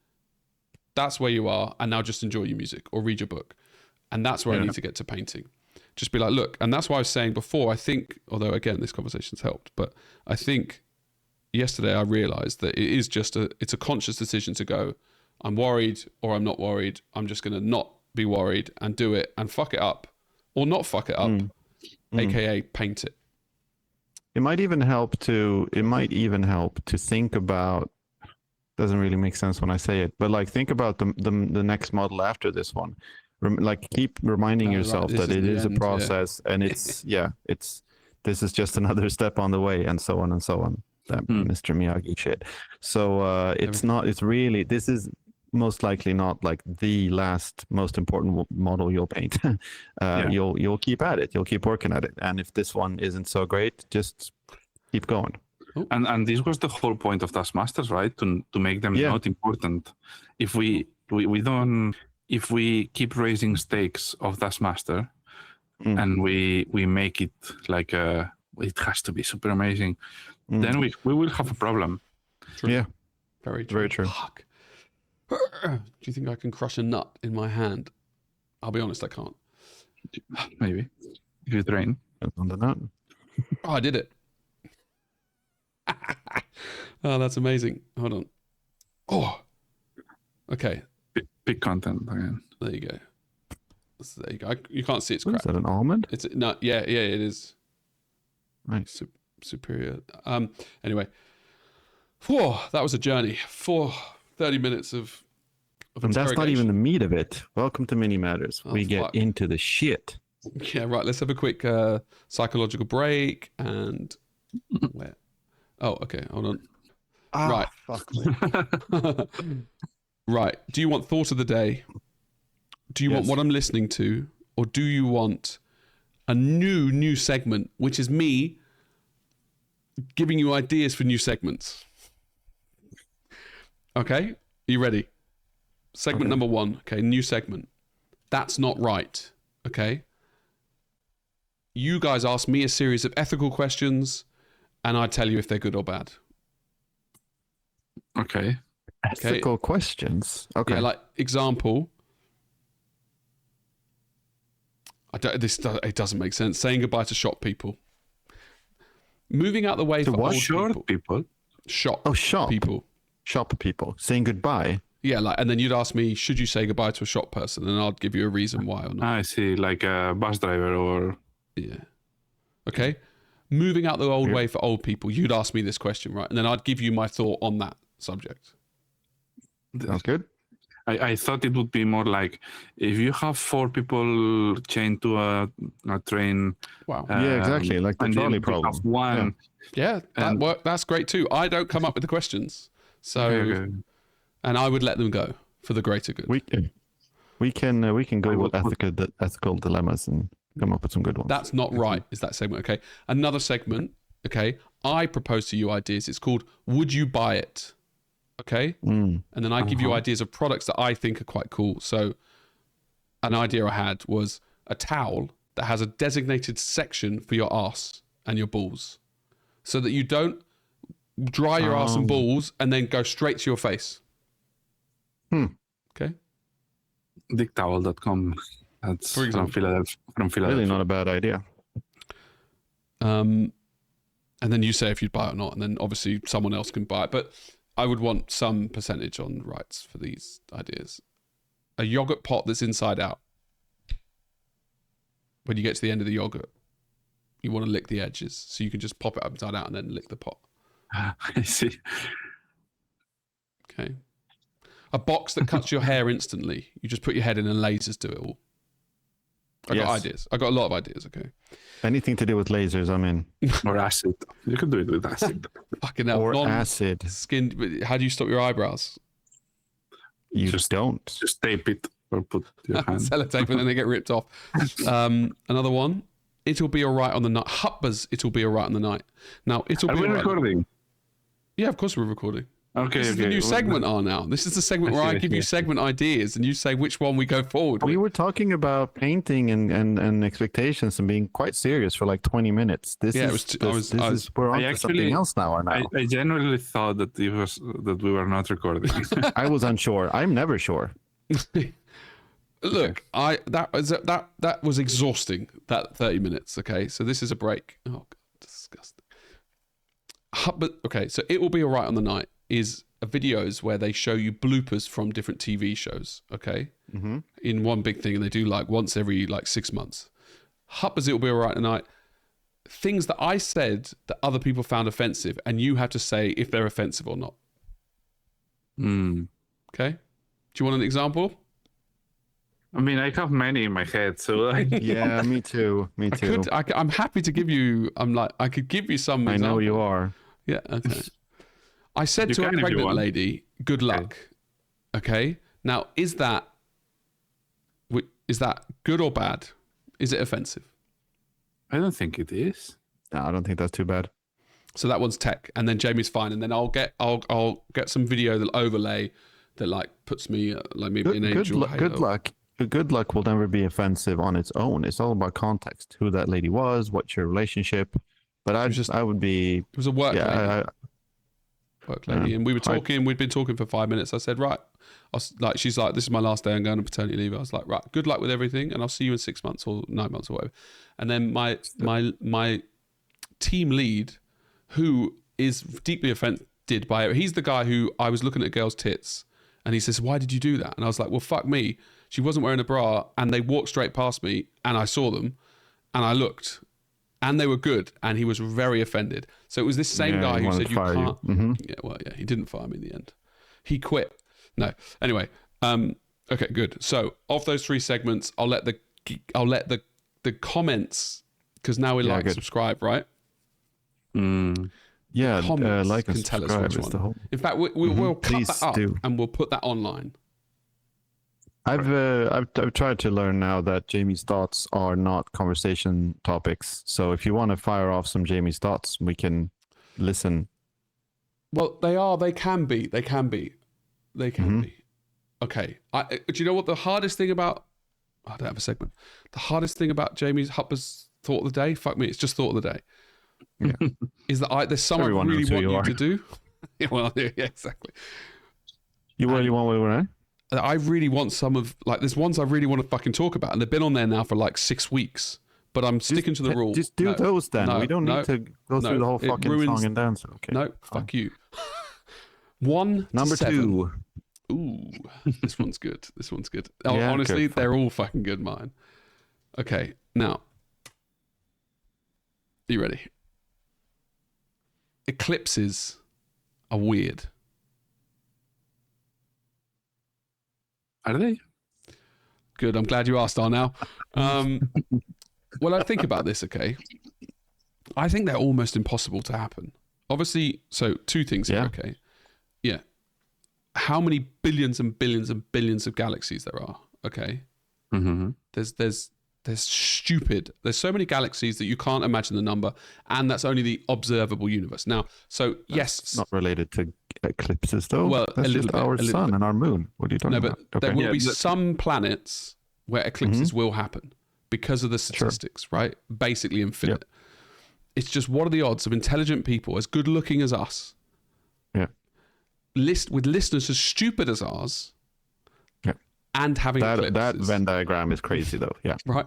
That's where you are, and now just enjoy your music or read your book. And that's where I need to get to painting. Just be like, look, and that's why I was saying before, I think, although again, this conversation's helped, but I think yesterday I realized that it is just it's a conscious decision to go, I'm worried or I'm not worried. I'm just going to not be worried and do it and fuck it up or not fuck it up, AKA paint it. It might even help to think about, doesn't really make sense when I say it, but like think about the next model after this one. Like keep reminding yourself that it is a process, and it's this is just another step on the way, and so on and so on. That Mr. Miyagi shit. So this is most likely not like the last most important model you'll paint. You'll keep at it. You'll keep working at it. And if this one isn't so great, just keep going. And this was the whole point of Taskmasters, right? To make them not important. If we don't, if we keep raising stakes of Taskmaster and we make it like it has to be super amazing, then we will have a problem. True. Yeah, very true. Very true. Fuck. Do you think I can crush a nut in my hand? I'll be honest, I can't. Maybe if you train. On the nut. Oh, I did it. Oh, that's amazing. Hold on. Oh, okay. Big content again. There you go. So there you go. You can't see it's What crap. is that, an almond? It's no, yeah, it is. Nice. Superior. Anyway, whew, that was a journey. 30 minutes of And that's not even the meat of it. Welcome to Mini Matters. Oh, we get fuck. into the shit. Yeah, right. Let's have a quick psychological break and where? Oh, okay. Hold on. Right. Fuck me. Right. Do you want thought of the day? Do you want what I'm listening to? Or do you want a new segment, which is me giving you ideas for new segments? Okay. Are you ready? Segment number 1. Okay. New segment. That's not right. Okay. You guys ask me a series of ethical questions and I tell you if they're good or bad. Okay. Ethical questions. Okay. Yeah, like example. It doesn't make sense. Saying goodbye to shop people. Moving out the way for old people. Shop. Oh, shop people. Shop people. Saying goodbye. Yeah, like, and then you'd ask me, should you say goodbye to a shop person? And I'd give you a reason why or not. I see, like a bus driver or... Yeah. Okay. Moving out the old way for old people, you'd ask me this question, right? And then I'd give you my thought on that subject. Sounds good. I thought it would be more like if you have 4 people chained to a train. Wow. Yeah, exactly. Like the and trolley then you problem. have one. Yeah, that's great too. I don't come up with the questions. So, and I would let them go for the greater good. We can go with ethical dilemmas and come up with some good ones. That's not right, is that segment. Okay. Another segment, okay. I propose to you ideas. It's called Would You Buy It? Okay. And then I give you ideas of products that I think are quite cool. So an idea I had was a towel that has a designated section for your ass and your balls so that you don't dry your ass and balls and then go straight to your face. Okay. Dicktowel.com. That's For example. from Philadelphia. Really not a bad idea. And then you say if you'd buy it or not, and then obviously someone else can buy it. But I would want some percentage on rights for these ideas. A yogurt pot that's inside out. When you get to the end of the yogurt, you want to lick the edges. So you can just pop it upside out and then lick the pot. I see. Okay. A box that cuts your hair instantly. You just put your head in and lasers do it all. I got ideas. I got a lot of ideas, okay. Anything to do with lasers, I'm in. Or acid. You can do it with acid. Fucking hell. Or acid. Skin. How do you stop your eyebrows? You Just don't. Just tape it. Or put your hand. Sellotape and then they get ripped off. Another one. It'll be alright on the night. Hupper's It'll be alright on the night. Now, it'll Are be we alright. recording? Yeah, of course we're recording. Okay, This is the new segment, now. This is the segment where I give you segment ideas and you say which one we go forward We with. were talking about painting and expectations and being quite serious for like 20 minutes. This Yeah, is we're on to something else now. I genuinely thought that that we were not recording. I was unsure. I'm never sure. Look, that was exhausting. That 30 minutes. Okay, so this is a break. Oh god, disgusting. But okay, so it will be alright on the night is videos where they show you bloopers from different TV shows. Okay, in one big thing, and they do like once every like 6 months. Hupper's It'll be alright tonight. Things that I said that other people found offensive, and you have to say if they're offensive or not. Okay, do you want an example? I mean, I have many in my head, so Yeah, me too. Me too. I'm happy to give you. I could give you some. I know you are. Yeah. Okay. I said You to a can if you pregnant want. lady, "Good luck." Okay. Now, is that good or bad? Is it offensive? I don't think it is. No, I don't think that's too bad. So that one's tech, and then Jamie's fine, and then I'll get some video that'll overlay that like puts me like maybe an angel. Good luck. Good luck will never be offensive on its own. It's all about context. Who that lady was, what's your relationship. But I would be. It was a work lady. Work lady, Yeah. and we were talking. We'd been talking for 5 minutes. I said, right. She's like, this is my last day. I'm going on paternity leave. I was like, right. Good luck with everything, and I'll see you in 6 months or 9 months or whatever. And then my team lead, who is deeply offended by it, he's the guy who I was looking at girls' tits, and he says, why did you do that? And I was like, well, fuck me. She wasn't wearing a bra, and they walked straight past me, and I saw them, and I looked, and they were good, and he was very offended. So it was this same guy who said you can't. Yeah, well, yeah, he didn't fire me in the end. He quit. No. Anyway, okay, good. So of those 3 segments, I'll let the comments, because now we like and subscribe, right? Yeah, Comments like and can tell us subscribe which is one. the whole. In fact, we'll cut Please that up do. and we'll put that online. I've tried to learn now that Jamie's thoughts are not conversation topics. So if you want to fire off some Jamie's thoughts, we can listen. Well, they are. They can be. They can be. They can be. Okay. Do you know what the hardest thing about? I don't have a segment. The hardest thing about Jamie's Hupper's thought of the day. Fuck me. It's just thought of the day. Yeah. Is that there's some Everyone I really knows who want you you to do. Yeah, well, yeah, exactly. You really want what I really want some of there's ones I really want to fucking talk about, and they've been on there now for like 6 weeks. But I'm sticking to the rule. Just do those then. No, we don't need to go through the whole fucking song and dance. Okay. No, fuck you. 1 Number to 7. 2. Ooh, this one's good. This one's good. Oh, Yeah, honestly, good. they're all fucking good, mine. Okay, now, are you ready? Eclipses are weird. Are they? Good. I'm glad you asked, Arnau. Well, I think about this, okay? I think they're almost impossible to happen. Obviously, so 2 things here, Yeah. okay? Yeah. How many billions and billions and billions of galaxies there are, okay? Mm-hmm. There's stupid. There's so many galaxies that you can't imagine the number, and that's only the observable universe. Now, so yes, Not related to eclipses though. Well, that's a just little bit, our a little sun bit. and our moon. What are you talking no, about? but there Okay. will be Yeah, some planets where eclipses will happen because of the statistics, right? Basically infinite. It's just what are the odds of intelligent people as good looking as us, with listeners as stupid as ours, and having that eclipses. Venn diagram is crazy though. Yeah. Right.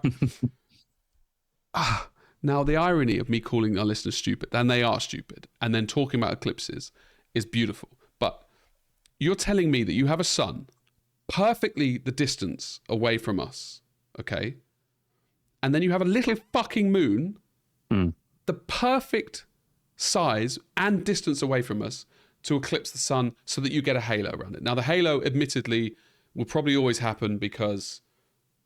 Now, the irony of me calling our listeners stupid, and they are stupid, and then talking about eclipses is beautiful. But you're telling me that you have a sun perfectly the distance away from us, okay? And then you have a little fucking moon, the perfect size and distance away from us to eclipse the sun so that you get a halo around it. Now, the halo, admittedly, will probably always happen because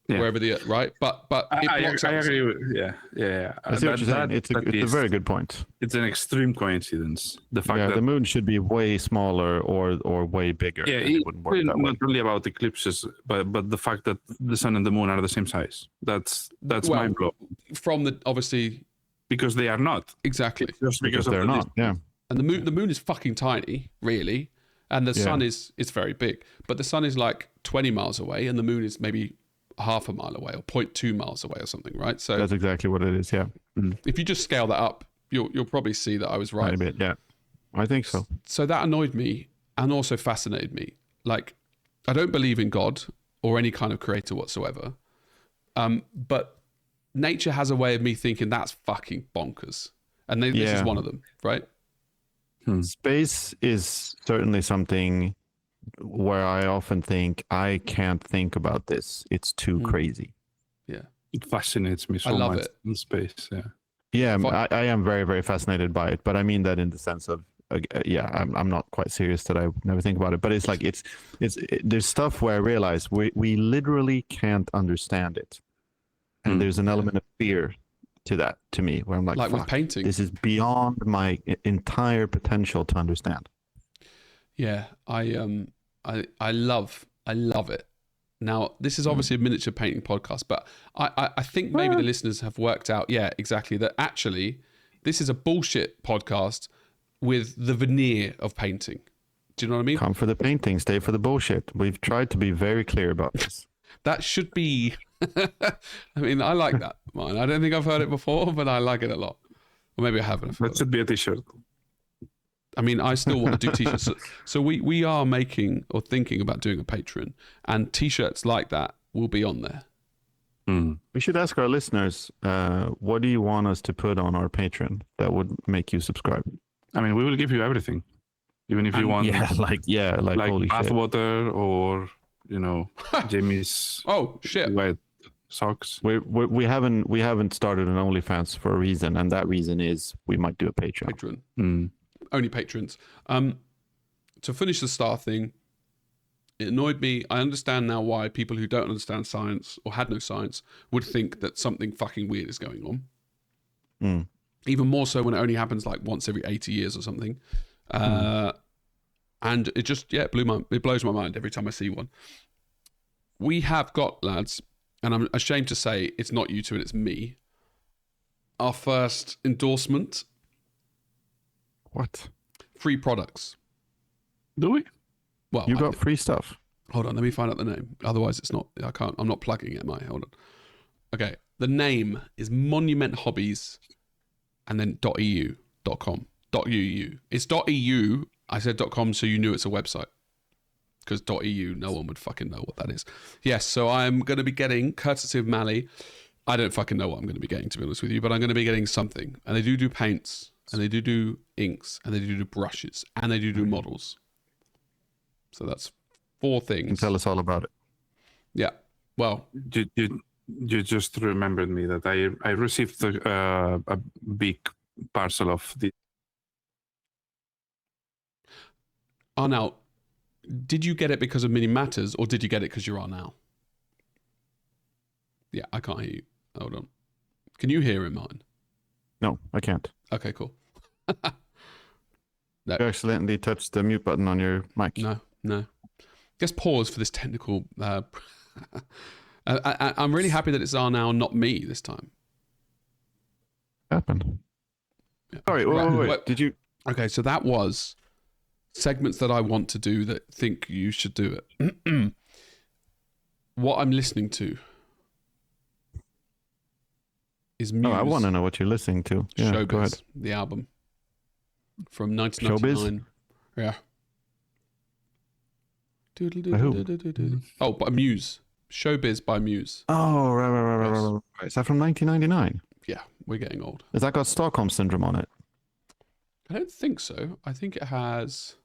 Yeah. wherever the right. But it blocks I out the agree. sun. Yeah. I see what you're saying. It's a very good point. It's an extreme coincidence. The fact Yeah, that the moon should be way smaller or way bigger. yeah, and it wouldn't work that way. not really about eclipses, but the fact that the sun and the moon are the same size. That's mind blowing. From the obviously Because they are not. exactly, Just Because of they're the not. Yeah. and the moon is fucking tiny, really, and the sun is very big. But the sun is like 20 miles away, and the moon is maybe half a mile away or 0.2 miles away or something, right? So That's exactly what it is. Yeah. if you just scale that up, you'll probably see that I was right. Quite a bit. Yeah. I think so. So that annoyed me and also fascinated me. Like, I don't believe in God or any kind of creator whatsoever. But nature has a way of me thinking that's fucking bonkers. And this is one of them, right? Space is certainly something where I often think I can't think about this. It's too crazy. Yeah. It fascinates me so I love much it. in space. Yeah. Yeah, I am very, very fascinated by it. But I mean that in the sense of, I'm not quite serious that I never think about it. But it's like, there's stuff where I realize we literally can't understand it. And there's an element of fear to that, to me, where I'm like with fuck, painting. this is beyond my entire potential to understand. Yeah, I love it. Now, this is obviously a miniature painting podcast, but I think maybe the listeners have worked out, yeah, exactly, that actually this is a bullshit podcast with the veneer of painting. Do you know what I mean? Come for the painting, stay for the bullshit. We've tried to be very clear about this. That should be, I mean, I like that, man. I don't think I've heard it before, but I like it a lot. Or maybe I haven't. That should be a t-shirt. I mean, I still want to do t-shirts. So we are making or thinking about doing a Patreon, and t-shirts like that will be on there. We should ask our listeners, what do you want us to put on our Patreon that would make you subscribe? I mean, we will give you everything, even if you want, like holy shit. bathwater or Jamie's Oh shit! wet socks. We haven't started an OnlyFans for a reason, and that reason is we might do a Patreon. Only patrons. To finish the star thing, it annoyed me. I understand now why people who don't understand science or had no science would think that something fucking weird is going on. Even more so when it only happens like once every 80 years or something. And it just, it blows my mind every time I see one. We have got, lads, and I'm ashamed to say it's not you two and it's me, our first endorsement. What? Free products. Do we? Well, You got free stuff. Hold on, let me find out the name. Otherwise, it's not. I'm not plugging it. Hold on. Okay, the name is Monument Hobbies, and then .eu.com. .uu. It's .eu. I said .com, so you knew it's a website. Because .eu, no one would fucking know what that is. Yes, so I'm going to be getting, courtesy of Mally, I don't fucking know what I'm going to be getting, to be honest with you, but I'm going to be getting something. And they do paints, and they do inks, and they do brushes, and they do models. So that's 4 things. Tell us all about it. Yeah. Well, you just remembered me that I received a big parcel of the. Arnau, did you get it because of Mini Matters, or did you get it because you're Arnau? Yeah, I can't hear you. Hold on. Can you hear him, Martin? No, I can't. Okay, cool. You accidentally touched the mute button on your mic. No. Just pause for this technical. I'm really happy that it's Arnau, not me this time. Happened. Yeah. Sorry, wait. Did you? Okay, so that was segments that I want to do that think you should do it. What I'm listening to is Muse. Oh, I want to know what you're listening to. Yeah, Showbiz, go ahead. the album from 1999. Yeah. By who? Oh, by Muse. Showbiz by Muse. Oh, right. Is that from 1999? Yeah, we're getting old. Has that got Stockholm Syndrome on it? I don't think so. I think it has.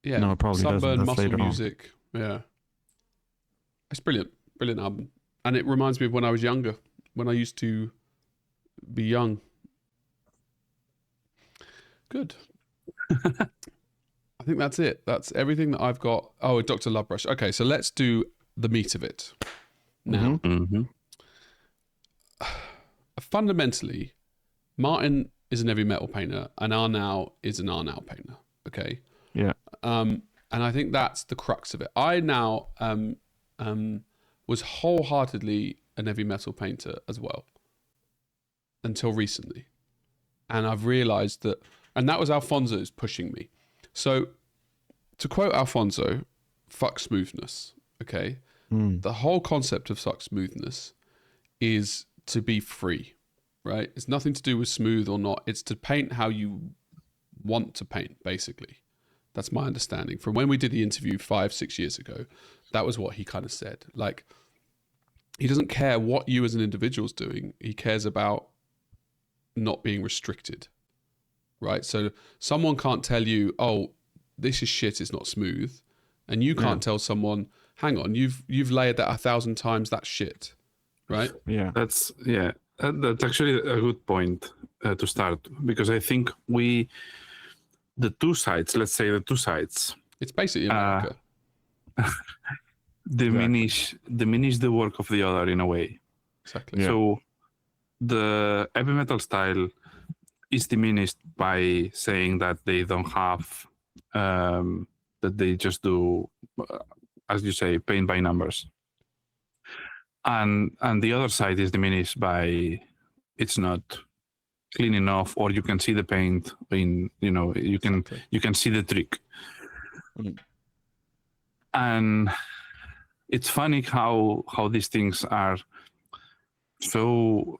Yeah, No, it probably doesn't. Sunburn, That's Muscle later on. Music. Yeah. It's brilliant. Brilliant album. And it reminds me of when I was younger, when I used to be young. Good. I think that's it. That's everything that I've got. Oh, Dr. Lovebrush. Okay, so let's do the meat of it. Now, fundamentally, Martin is an heavy metal painter, and Arnau is an Arnau painter. Okay. Yeah. And I think that's the crux of it. I now was wholeheartedly an heavy metal painter as well, until recently, and I've realised that, and that was Alfonso's pushing me. So, to quote Alfonso, "Fuck smoothness." Okay. The whole concept of fuck smoothness is to be free, right? It's nothing to do with smooth or not. It's to paint how you want to paint, basically. That's my understanding. From when we did the interview 5-6 years ago, that was what he kind of said. Like, he doesn't care what you as an individual's doing. He cares about not being restricted, right? So someone can't tell you, oh, this is shit, it's not smooth. And you can't tell someone, hang on, you've layered that 1,000 times, that's shit, right? Yeah. That's actually a good point to start, because I think the two sides, let's say the two sides, It's basically America. diminish the work of the other in a way. Exactly. Yeah. So the heavy metal style is diminished by saying that they don't have that they just do, as you say, paint by numbers, and the other side is diminished by it's not clean enough, or you can see the paint in, you can see the trick. And it's funny how these things are so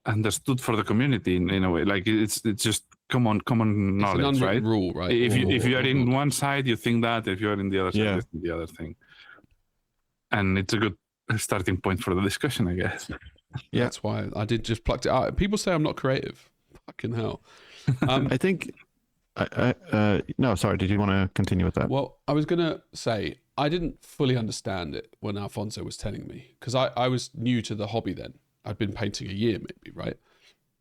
understood for the community in a way. Like it's just common It's an knowledge, right? unwritten rule, right? If you are in one side, you think that. If you are in the other side, you think the other thing. And it's a good starting point for the discussion, I guess. Yeah, that's why I did just plucked it out. People say I'm not creative. Fucking hell. I think. No, sorry. Did you want to continue with that? Well, I was gonna say I didn't fully understand it when Alfonso was telling me, because I was new to the hobby then. I'd been painting a year maybe, right?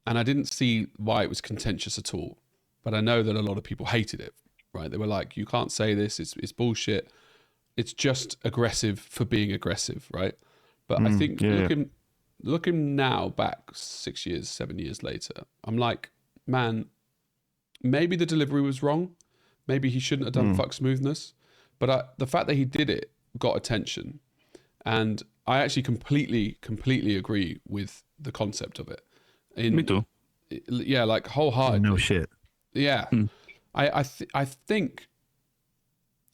And I didn't see why it was contentious at all. But I know that a lot of people hated it, right? They were like, you can't say this, it's bullshit. It's just aggressive for being aggressive, right? But I think looking now back 6 years, 7 years later, I'm like, man, maybe the delivery was wrong. Maybe he shouldn't have done fuck smoothness. But the fact that he did it got attention. And I actually completely agree with the concept of it. Me too. Yeah, like wholeheartedly. No shit. Yeah. I think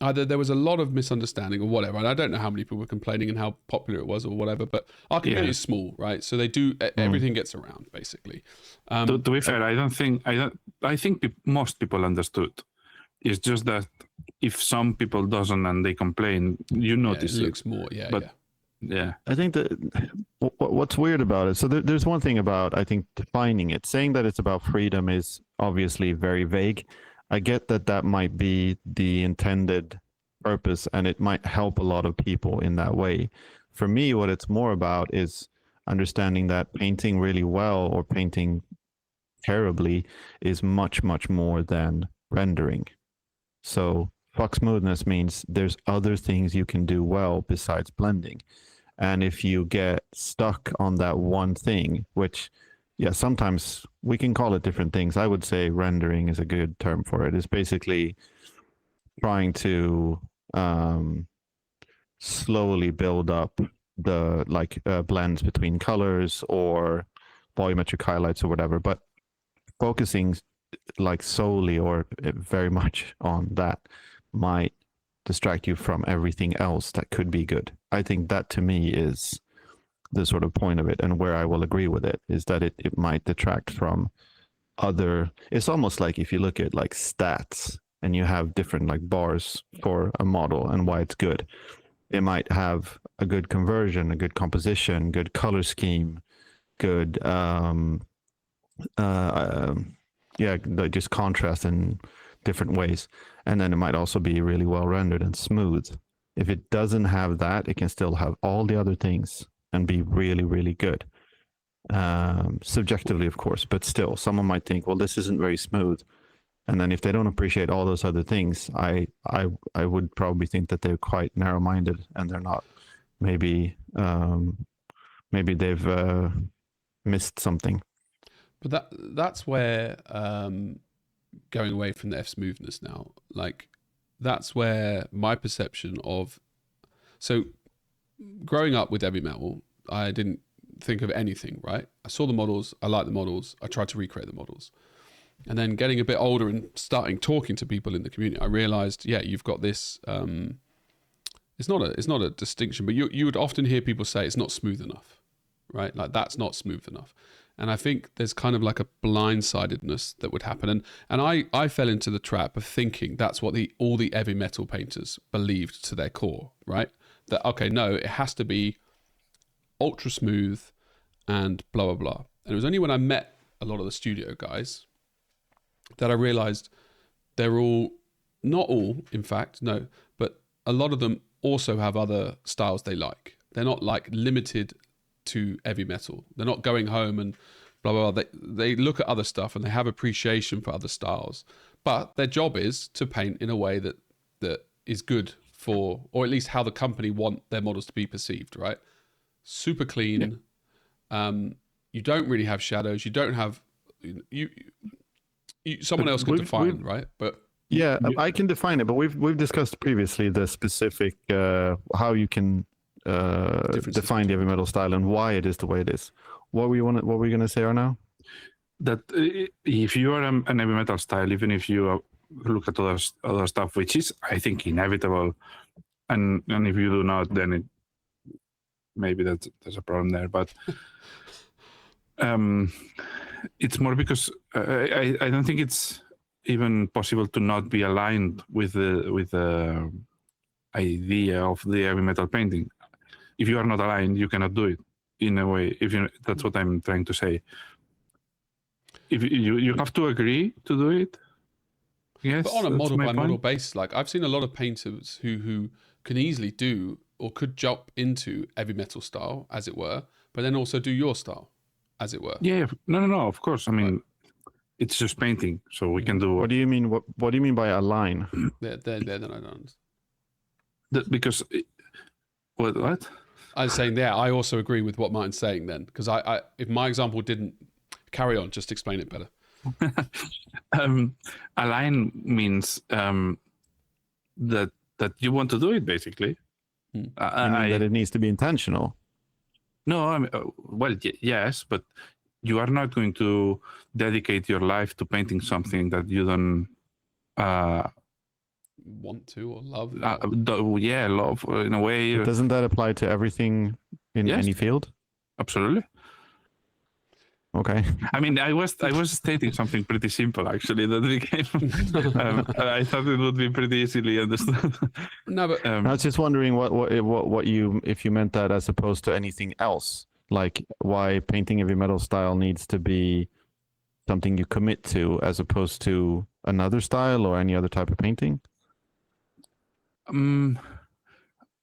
either there was a lot of misunderstanding or whatever, and I don't know how many people were complaining and how popular it was or whatever, but our community is small, right? So they do, everything gets around, basically. To be fair, I think most people understood. It's just that if some people doesn't and they complain, you notice it. Looks more, yeah. I think that what's weird about it, so there's one thing about, I think, defining it. Saying that it's about freedom is obviously very vague. I get that might be the intended purpose, and it might help a lot of people in that way. For me, what it's more about is understanding that painting really well or painting terribly is much, much more than rendering. So fuck smoothness means there's other things you can do well besides blending. And if you get stuck on that one thing, which, sometimes we can call it different things. I would say rendering is a good term for it. It's basically trying to slowly build up the blends between colors or volumetric highlights or whatever, but focusing solely or very much on that might distract you from everything else that could be good. I think that to me is the sort of point of it, and where I will agree with it is that it might detract from other. It's almost like if you look at stats and you have different bars for a model and why it's good. It might have a good conversion, a good composition, good color scheme, good just contrast in different ways. And then it might also be really well rendered and smooth. If it doesn't have that, it can still have all the other things and be really, really good. Subjectively, of course, but still, someone might think, well, this isn't very smooth. And then if they don't appreciate all those other things, I would probably think that they're quite narrow-minded and they're not. Maybe they've missed something. But that's where going away from the F-smoothness now, like that's where my perception of, so growing up with heavy metal, I didn't think of anything, right? I saw the models, I liked the models, I tried to recreate the models. And then getting a bit older and starting talking to people in the community, I realized, yeah, you've got this, it's not a distinction, but you would often hear people say it's not smooth enough, right? Like that's not smooth enough. And I think there's kind of like a blindsidedness that would happen. And I fell into the trap of thinking that's what all the heavy metal painters believed to their core, right? That, okay, no, it has to be ultra smooth and blah, blah, blah. And it was only when I met a lot of the studio guys that I realized they're all, not all, in fact, no, but a lot of them also have other styles they like. They're not like limited to heavy metal. They're not going home and blah, blah, blah. They look at other stuff and they have appreciation for other styles. But their job is to paint in a way that is good for, or at least how the company want their models to be perceived, right? Super clean. Yeah. You don't really have shadows. You don't have, someone else can define, right? But yeah, I can define it, but we've discussed previously the specific, how you can define the heavy metal style and why it is the way it is. What were you going to say right now? That if you are an heavy metal style, even if you look at other stuff, which is, I think, inevitable, and if you do not, then maybe there's a problem there. But it's more because I don't think it's even possible to not be aligned with the idea of the heavy metal painting. If you are not aligned, you cannot do it. In a way, that's what I'm trying to say. If you have to agree to do it. Yes, but on a model by model basis, like I've seen a lot of painters who can easily do or could jump into heavy metal style, as it were, but then also do your style, as it were. Yeah, no, of course. I mean, it's just painting, so we can do. What do you mean? What do you mean by align? Because what? I was saying I also agree with what Martin's saying then, because I if my example didn't carry on, just explain it better. Align means that you want to do it, basically. You mean that it needs to be intentional? No, I mean, well, yes, but you are not going to dedicate your life to painting something that you don't want to or love. Love in a way. But doesn't that apply to everything in any field? Absolutely. Okay. I mean, I was stating something pretty simple, actually, that became. I thought it would be pretty easily understood. No, but I was just wondering what you, if you meant that as opposed to anything else, like why painting heavy metal style needs to be something you commit to as opposed to another style or any other type of painting.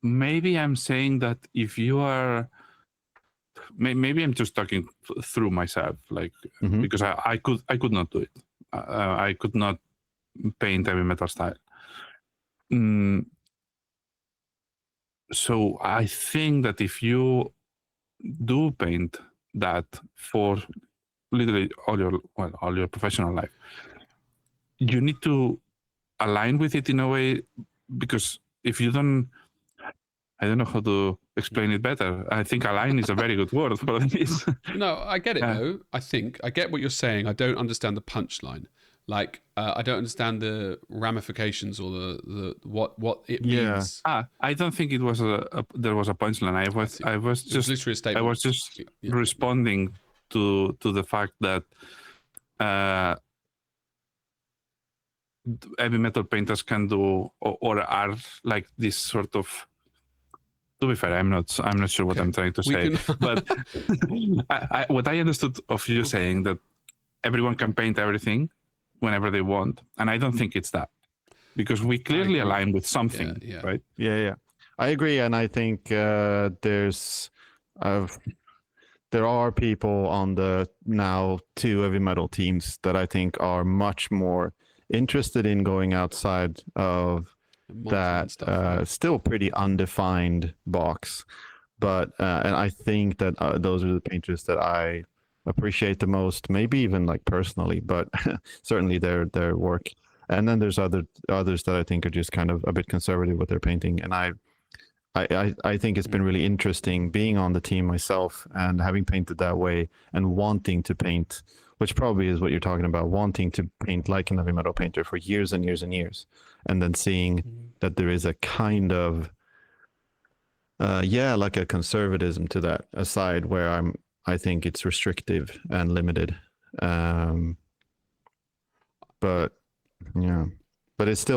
Maybe I'm saying that if you are. Maybe I'm just talking through myself, like because I could not do it. I could not paint heavy metal style. So I think that if you do paint that for literally all your professional life, you need to align with it in a way, because if you don't, I don't know how to explain it better. I think align is a very good word for this. No, I get it though. I get what you're saying. I don't understand the punchline. Like, I don't understand the ramifications or the what it means. I don't think it was there was a punchline. I was just literally a statement. I was just responding to the fact that heavy metal painters can do or are like this sort of. To be fair, I'm not sure what I'm trying to say, but what I understood of you saying that everyone can paint everything whenever they want, and I don't think it's that, because we clearly align with something, right? Yeah. I agree, and I think there are people on the now 2 heavy metal teams that I think are much more interested in going outside of Mods that and stuff, right? still pretty undefined box. But and I think that those are the painters that I appreciate the most, maybe even like personally, but certainly their work. And then there's others that I think are just kind of a bit conservative with their painting. And I think it's been really interesting being on the team myself and having painted that way and wanting to paint, which probably is what you're talking about, wanting to paint like an heavy metal painter for years and years and years, and then seeing that there is a kind of like a conservatism to that aside where I think it's restrictive and limited. But yeah. But it's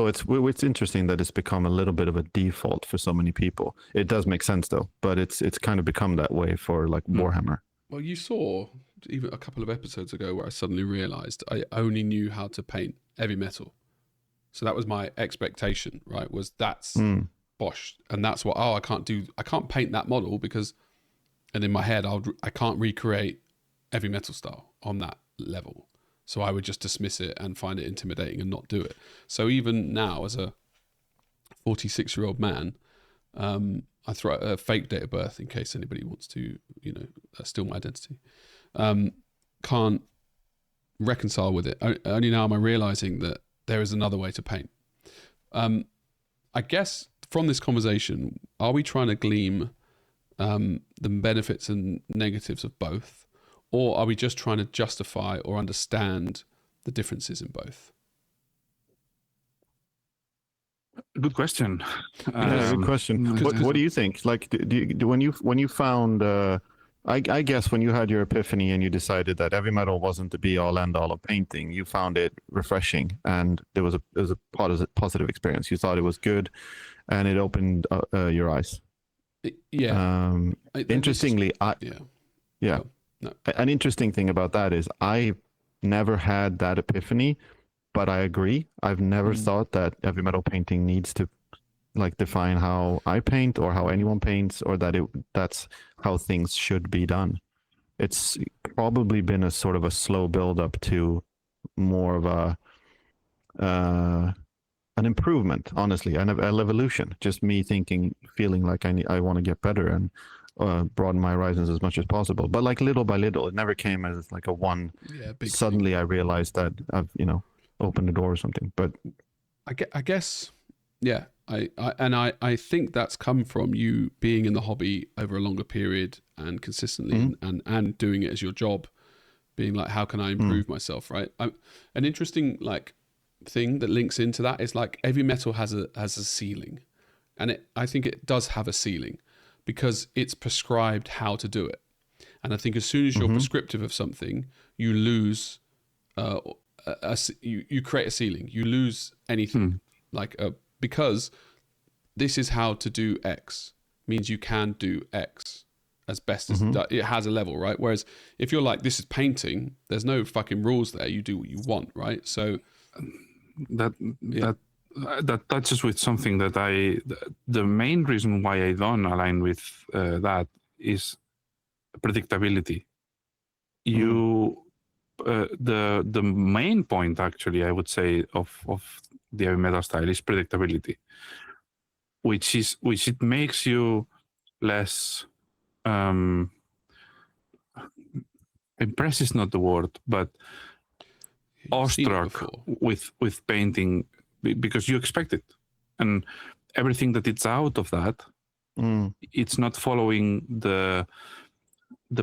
interesting that it's become a little bit of a default for so many people. It does make sense though, but it's kind of become that way for like Warhammer. Well, you saw even a couple of episodes ago where I suddenly realized I only knew how to paint heavy metal. So that was my expectation, right? Was that's Bosch, and that's what I can't paint that model because, and in my head I can't recreate heavy metal style on that level. So I would just dismiss it and find it intimidating and not do it. So even now, as a 46-year-old man, I throw a fake date of birth in case anybody wants to, steal my identity. Can't reconcile with it. Only now am I realizing that there is another way to paint. I guess from this conversation, are we trying to glean the benefits and negatives of both? Or are we just trying to justify or understand the differences in both? Good question. Good question. What do you think? Like, when you found, I guess when you had your epiphany and you decided that heavy metal wasn't the be all end all of painting, you found it refreshing and it was a positive experience. You thought it was good, and it opened your eyes. Yeah. Interestingly, No. An interesting thing about that is I never had that epiphany, but I agree. I've never thought that heavy metal painting needs to like define how I paint or how anyone paints, or that that's how things should be done. It's probably been a sort of a slow build up to more of an improvement, honestly, an evolution. Just me feeling like I want to get better and broaden my horizons as much as possible, but like little by little. It never came as like a one. Big suddenly thing. I realized that I've opened the door or something. But I guess I think that's come from you being in the hobby over a longer period and consistently and doing it as your job, being like, how can I improve myself, right? An interesting like thing that links into that is like heavy metal has a ceiling, and I think it does have a ceiling because it's prescribed how to do it. And I think as soon as you're prescriptive of something, you lose, you create a ceiling. You lose anything, because this is how to do X means you can do X as best as it has a level, right? Whereas if you're like, this is painting, there's no fucking rules there. You do what you want, right? So that touches with something that the main reason why I don't align with that is predictability. The main point, actually, I would say, of the heavy metal style is predictability, which it makes you less impressed is not the word, but awestruck with painting, because you expect it, and everything that it's out of that, it's not following the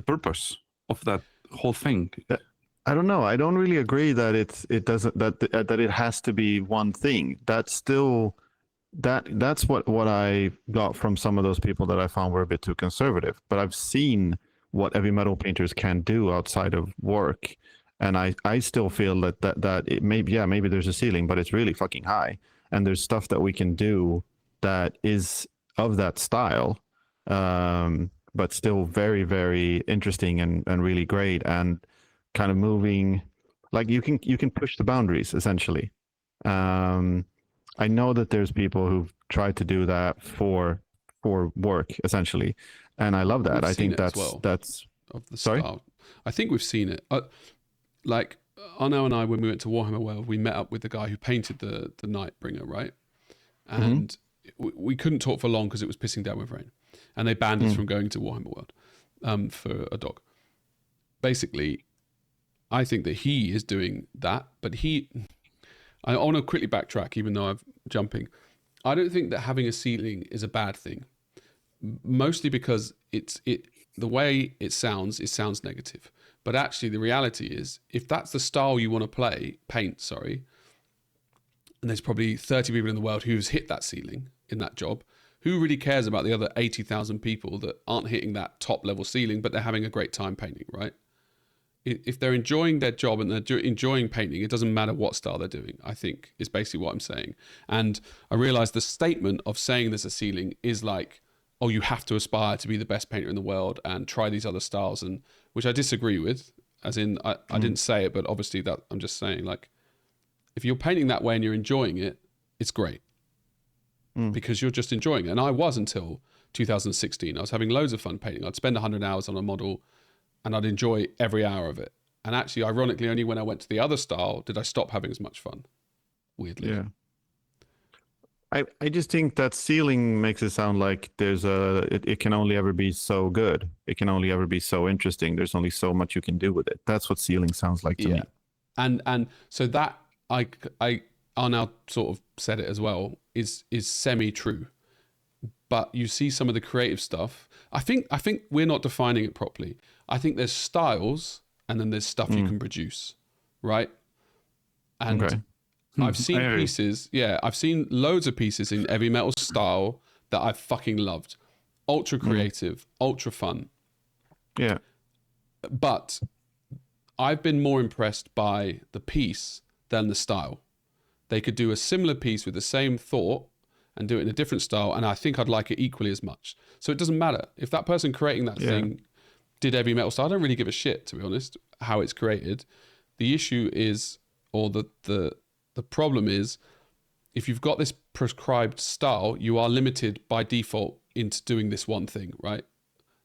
purpose of that whole thing. I don't know. I don't really agree that it has to be one thing. That's still that's what I got from some of those people that I found were a bit too conservative. But I've seen what heavy metal painters can do outside of work, and I still feel that it maybe there's a ceiling, but it's really fucking high, and there's stuff that we can do that is of that style, but still very, very interesting and really great, and kind of moving, like you can push the boundaries essentially. I know that there's people who've tried to do that for work essentially, and I love that. I think that's of the sorry? style. I think we've seen it. Like Arno and I, when we went to Warhammer World, we met up with the guy who painted the Nightbringer, right? And we couldn't talk for long because it was pissing down with rain, and they banned us from going to Warhammer World for a dog. Basically, I think that he is doing that, but I want to quickly backtrack, even though I'm jumping. I don't think that having a ceiling is a bad thing, mostly because the way it sounds negative. But actually, the reality is, if that's the style you want to paint, and there's probably 30 people in the world who's hit that ceiling in that job, who really cares about the other 80,000 people that aren't hitting that top level ceiling, but they're having a great time painting, right? If they're enjoying their job and they're enjoying painting, it doesn't matter what style they're doing, I think, is basically what I'm saying. And I realize the statement of saying there's a ceiling is like, oh, you have to aspire to be the best painter in the world and try these other styles, and which I disagree with, as in, I didn't say it, but obviously that I'm just saying, like, if you're painting that way and you're enjoying it, it's great. Because you're just enjoying it. And I was until 2016. I was having loads of fun painting. I'd spend 100 hours on a model and I'd enjoy every hour of it. And actually, ironically, only when I went to the other style did I stop having as much fun. Weirdly. Yeah. I just think that ceiling makes it sound like it can only ever be so good. It can only ever be so interesting. There's only so much you can do with it. That's what ceiling sounds like to me. And so that Arnau sort of said it as well, is semi-true. But you see some of the creative stuff. I think we're not defining it properly. I think there's styles and then there's stuff you can produce, right? And okay. I've seen pieces, I've seen loads of pieces in heavy metal style that I've fucking loved. Ultra creative, ultra fun. Yeah. But I've been more impressed by the piece than the style. They could do a similar piece with the same thought and do it in a different style, and I think I'd like it equally as much. So it doesn't matter. If that person creating that thing did heavy metal style, I don't really give a shit, to be honest, how it's created. The issue is, or the problem is, if you've got this prescribed style, you are limited by default into doing this one thing, right?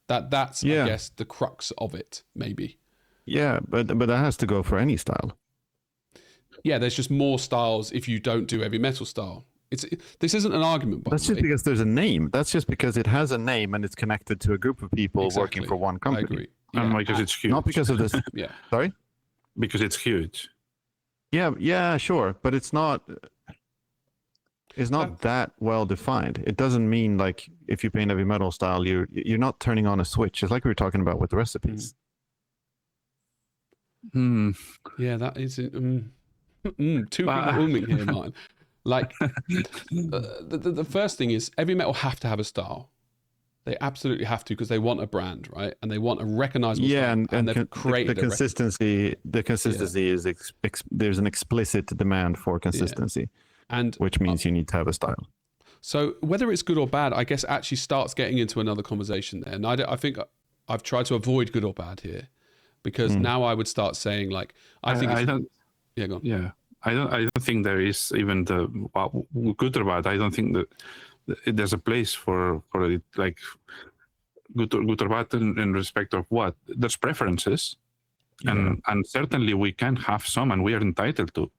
That's I guess the crux of it, maybe. Yeah, but that has to go for any style. Yeah, there's just more styles if you don't do heavy metal style. This isn't an argument. That's just because there's a name. That's just because it has a name and it's connected to a group of people working for one company. I agree. And because it's huge. Not because of this. Yeah. Sorry? Because it's huge. Yeah, sure, but it's not that well defined. It doesn't mean like if you paint heavy metal style, you're not turning on a switch. It's like we were talking about with the recipes. Yeah, that is two people booming here, Martin. Like the first thing is heavy metal have to have a style. They absolutely have to, because they want a brand, right? And they want a recognizable style. And they've created the consistency. The consistency is there's an explicit demand for consistency, and which means you need to have a style. So whether it's good or bad, I guess actually starts getting into another conversation there. And I think I've tried to avoid good or bad here, because now I would start saying like I don't. Yeah, go on. Yeah, I don't think there is even the good or bad. I don't think that there's a place for it, like good or bad in respect of what. There's preferences, and certainly we can have some, and we are entitled to.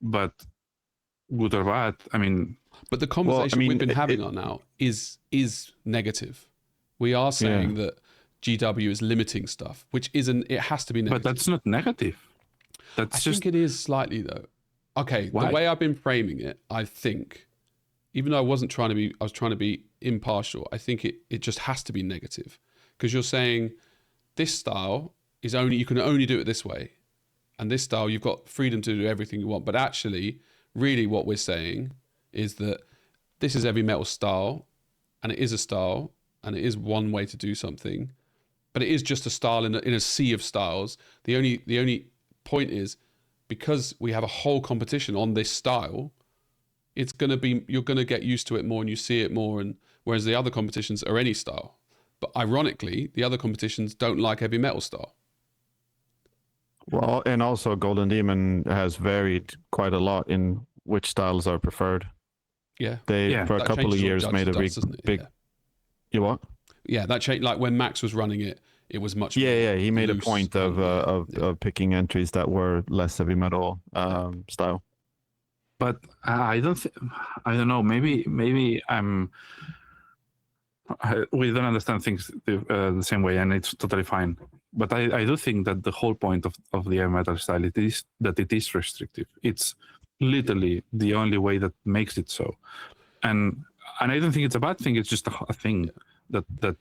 But good or bad, I mean. But the conversation we've been having on now is negative. We are saying that GW is limiting stuff, which isn't. It has to be negative. But that's not negative. I think it is slightly though. Okay, why? The way I've been framing it, I think, even though I was trying to be impartial, I think it just has to be negative, because you're saying this style is you can only do it this way, and this style you've got freedom to do everything you want. But actually, really, what we're saying is that this is heavy metal style, and it is a style, and it is one way to do something, but it is just a style in a sea of styles. The only point is, because we have a whole competition on this style, it's going to be, you're going to get used to it more and you see it more, and whereas the other competitions are any style. But ironically, the other competitions don't like heavy metal style. Well, and also Golden Demon has varied quite a lot in which styles are preferred. Yeah. They for a couple of years made a big You what? Yeah, that changed. Like when Max was running it, it was much Yeah, more he made a loose point and- of picking entries that were less heavy metal style. But I don't know. Maybe we don't understand things the same way, and it's totally fine. But I do think that the whole point of the heavy metal style is that it is restrictive. It's literally the only way that makes it so, and I don't think it's a bad thing. It's just a thing that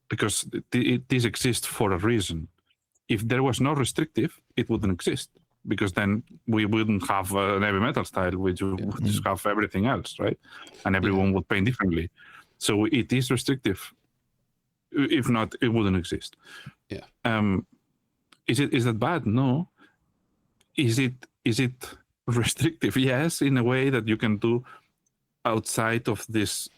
because this exists for a reason. If there was no restrictive, it wouldn't exist, because then we wouldn't have an heavy metal style, which would just have everything else, right? And everyone would paint differently. So it is restrictive. If not, it wouldn't exist. Yeah. Is that bad? No. Is it restrictive? Yes, in a way that you can do outside of this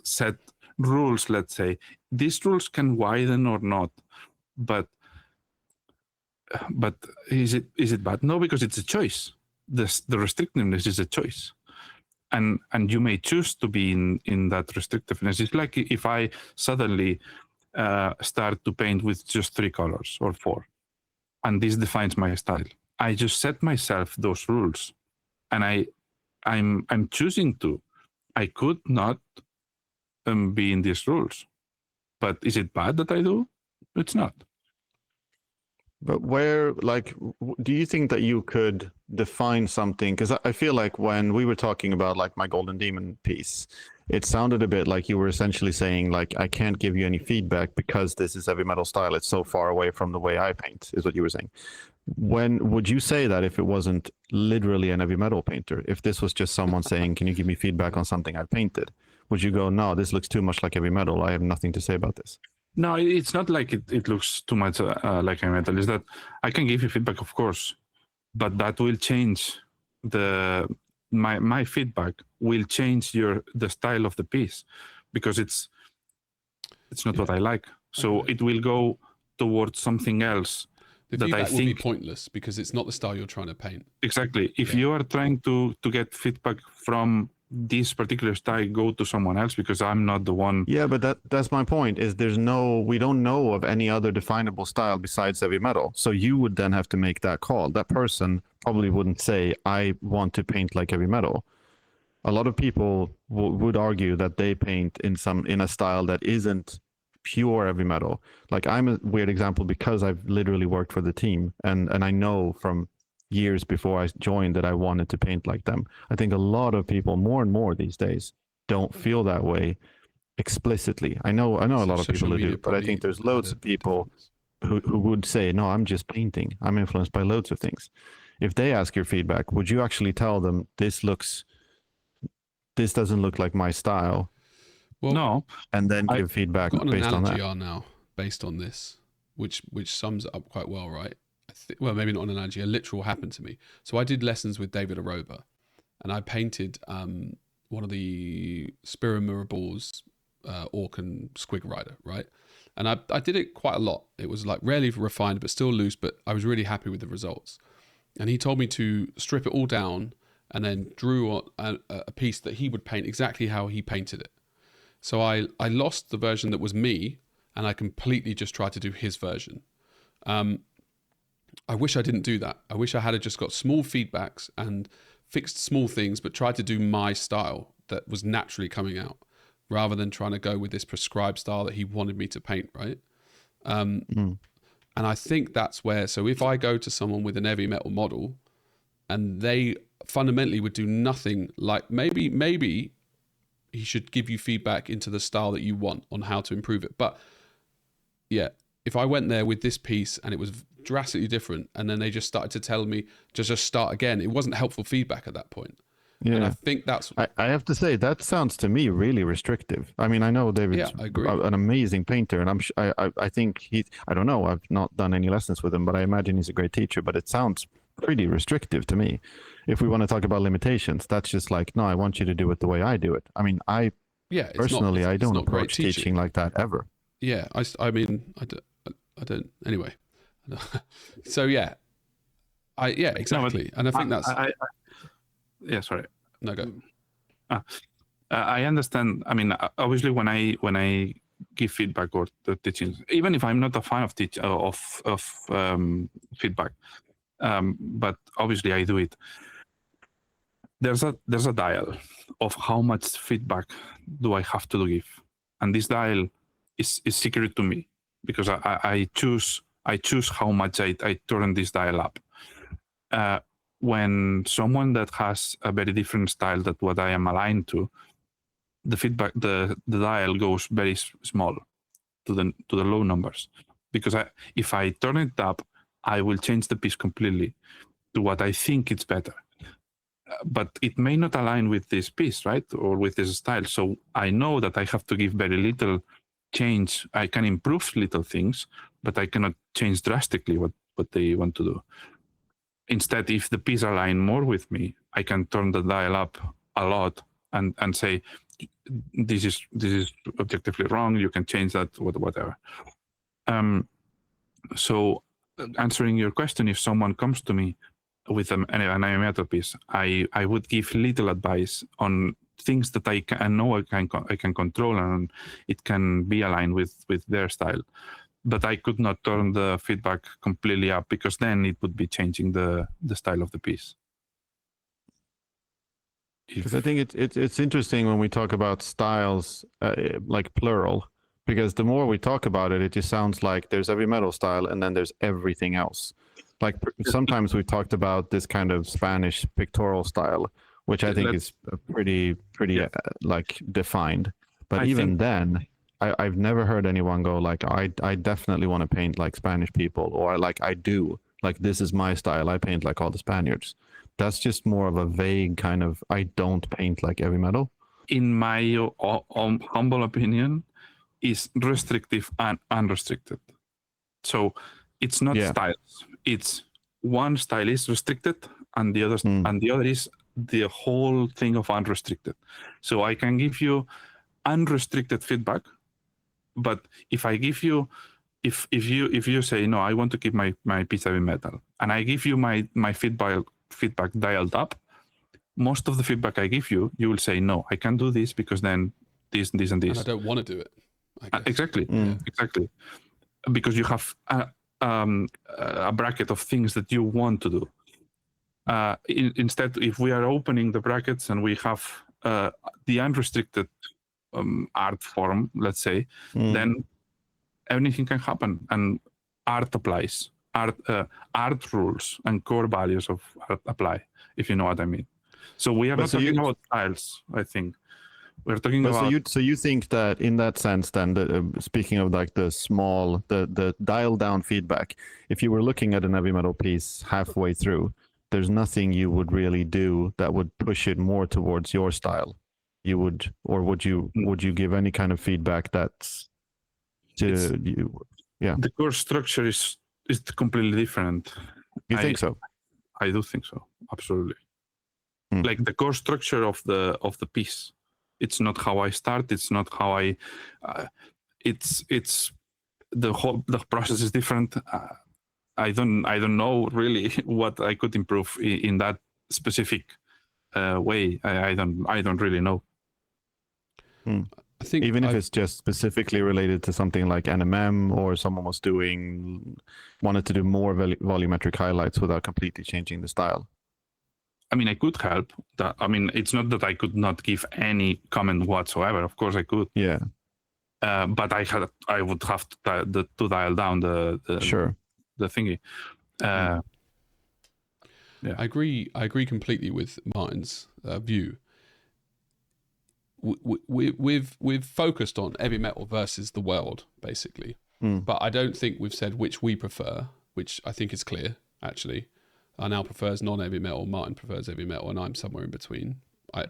set rules. Let's say these rules can widen or not, but is it bad? No, because it's a choice. The restrictiveness is a choice, and you may choose to be in that restrictiveness. It's like if I suddenly start to paint with just 3 colors or 4, and this defines my style. I just set myself those rules, and I'm choosing to. I could not be in these rules, but is it bad that I do? It's not. But where, like, do you think that you could define something? Because I feel like when we were talking about like my Golden Demon piece, it sounded a bit like you were essentially saying like, I can't give you any feedback because this is heavy metal style. It's so far away from the way I paint, is what you were saying. When would you say that if it wasn't literally an heavy metal painter? If this was just someone saying, can you give me feedback on something I've painted? Would you go, no, this looks too much like heavy metal. I have nothing to say about this. No, it's not like it looks too much like heavy metal. Is that I can give you feedback, of course, but that will change my feedback will change the style of the piece, because it's not what I like. So it will go towards something else. The feedback will be pointless because it's not the style you're trying to paint. Exactly. If you are trying to get feedback from this particular style, go to someone else, because I'm not the one. Yeah, but that's my point, is we don't know of any other definable style besides heavy metal. So you would then have to make that call. That person probably wouldn't say, I want to paint like heavy metal. A lot of people would argue that they paint in a style that isn't pure heavy metal. Like, I'm a weird example because I've literally worked for the team, and I know from years before I joined that I wanted to paint like them. I think a lot of people more and more these days don't feel that way explicitly. I know a lot of people who do, but I think there's loads of people who would say, no, I'm just painting. I'm influenced by loads of things. If they ask your feedback, would you actually tell them this doesn't look like my style? Well, no. And then give feedback based on that. I've got an analogy now based on this, which sums it up quite well, right? Well, maybe not an analogy, a literal happened to me. So I did lessons with David Aroba, and I painted one of the Spira Mirables Orc and Squig Rider, right? And I did it quite a lot. It was like rarely refined, but still loose, but I was really happy with the results. And he told me to strip it all down and then drew a piece that he would paint exactly how he painted it. So I lost the version that was me, and I completely just tried to do his version. I wish I didn't do that. I wish I had just got small feedbacks and fixed small things, but tried to do my style that was naturally coming out, rather than trying to go with this prescribed style that he wanted me to paint, right? And I think that's where, so if I go to someone with an heavy metal model and they fundamentally would do nothing like, maybe he should give you feedback into the style that you want on how to improve it. But yeah, if I went there with this piece and it was drastically different, and then they just started to tell me to just start again, it wasn't helpful feedback at that point. Yeah. And I think that's... I have to say, that sounds to me really restrictive. I mean, I know David's an amazing painter, and I think I don't know, I've not done any lessons with him, but I imagine he's a great teacher, but it sounds pretty restrictive to me. If we want to talk about limitations, that's just like, no, I want you to do it the way I do it. I mean, I don't approach teaching like that ever. Yeah, I mean, I don't, anyway. So yeah, exactly. And I think that's... Yeah, sorry. No, go. I understand. I mean, obviously, when I give feedback or the teachings, even if I'm not a fan of feedback. But obviously I do it. There's a dial of how much feedback do I have to give, and this dial is secret to me because I choose how much I turn this dial up. When someone that has a very different style than what I am aligned to, the feedback, the dial goes very small to the low numbers, because if I turn it up, I will change the piece completely to what I think it's better. But it may not align with this piece, right, or with this style. So I know that I have to give very little change. I can improve little things, but I cannot change drastically what they want to do. Instead, if the piece align more with me, I can turn the dial up a lot and say, this is objectively wrong. You can change that, whatever. So answering your question, if someone comes to me with an heavy metal piece, I would give little advice on things that I know I can control, and it can be aligned with their style. But I could not turn the feedback completely up, because then it would be changing the style of the piece. Because I think it's interesting when we talk about styles, like plural, because the more we talk about it, it just sounds like there's heavy metal style and then there's everything else. Like sometimes we've talked about this kind of Spanish pictorial style, which I think is pretty like defined. But even then, I've never heard anyone go like, I definitely want to paint like Spanish people, or like I do, like this is my style. I paint like all the Spaniards. That's just more of a vague kind of, I don't paint like heavy metal. In my humble opinion, is restrictive and unrestricted. So it's not styles. It's one style is restricted, and the other is the whole thing of unrestricted. So I can give you unrestricted feedback, but if I give you, if you say no, I want to keep my piece heavy metal, and I give you my feedback dialed up, most of the feedback I give you, you will say no, I can't do this because then this and this and this. And I don't want to do it. Exactly, exactly, because you have a bracket of things that you want to do. Instead, if we are opening the brackets and we have the unrestricted art form, let's say, then anything can happen, and art applies. Art rules and core values of art apply, if you know what I mean. So we are not talking about styles, I think. We're talking about. So you think that in that sense, then, speaking of like the small, the dial down feedback, if you were looking at an heavy metal piece halfway through, there's nothing you would really do that would push it more towards your style. You would, or would you give any kind of feedback that's to you? Yeah. The core structure is completely different. You think so? I do think so. Absolutely. Like the core structure of the piece. It's not how I start. It's not how I. It's the process is different. I don't know really what I could improve in that specific way. I don't really know. I think even if it's just specifically related to something like NMM, or someone wanted to do more volumetric highlights without completely changing the style. I mean, I could help. I mean, it's not that I could not give any comment whatsoever. Of course, I could. Yeah. But I would have to dial down the thingy. Yeah. I agree completely with Martin's view. We've focused on heavy metal versus the world, basically. But I don't think we've said which we prefer, which I think is clear, actually. Arnal prefers non-heavy metal, Martin prefers heavy metal, and I'm somewhere in between,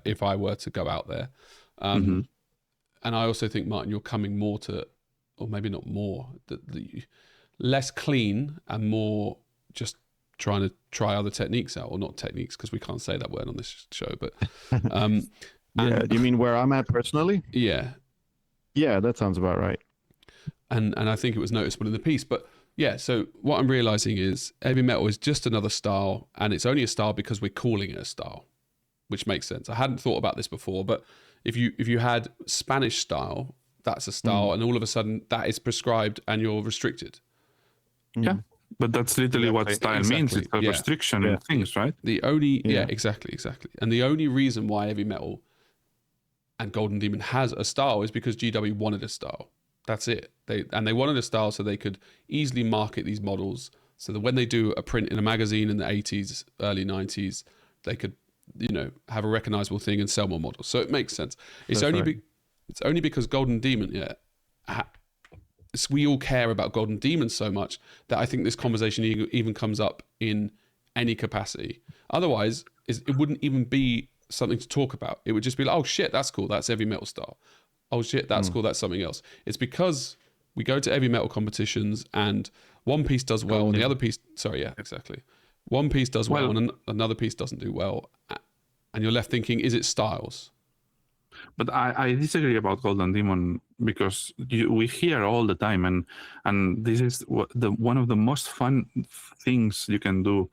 if I were to go out there. And I also think, Martin, you're coming more to, or maybe not more, the less clean and more just trying to try other techniques out, or not techniques, because we can't say that word on this show, but... yeah, you mean where I'm at personally? Yeah. Yeah, that sounds about right. And I think it was noticeable in the piece, but... Yeah, so what I'm realizing is heavy metal is just another style, and it's only a style because we're calling it a style, which makes sense. I hadn't thought about this before, but if you had Spanish style, that's a style, and all of a sudden that is prescribed and you're restricted. Yeah, but that's literally what style means. It's a restriction in things, right? The only exactly. And the only reason why heavy metal and Golden Demon has a style is because GW wanted a style. That's it. They wanted a style so they could easily market these models, so that when they do a print in a magazine in the 80s, early 90s, they could, have a recognizable thing and sell more models. So it makes sense. It's only because Golden Demon, we all care about Golden Demon so much that I think this conversation even comes up in any capacity. Otherwise, it wouldn't even be something to talk about. It would just be like, oh shit, that's cool, that's heavy metal style. Oh shit, that's cool, that's something else. It's because we go to heavy metal competitions and one piece does well and the other piece, exactly. One piece does well and another piece doesn't do well. And you're left thinking, is it styles? But I disagree about Golden Demon, because we hear all the time, and this is one of the most fun things you can do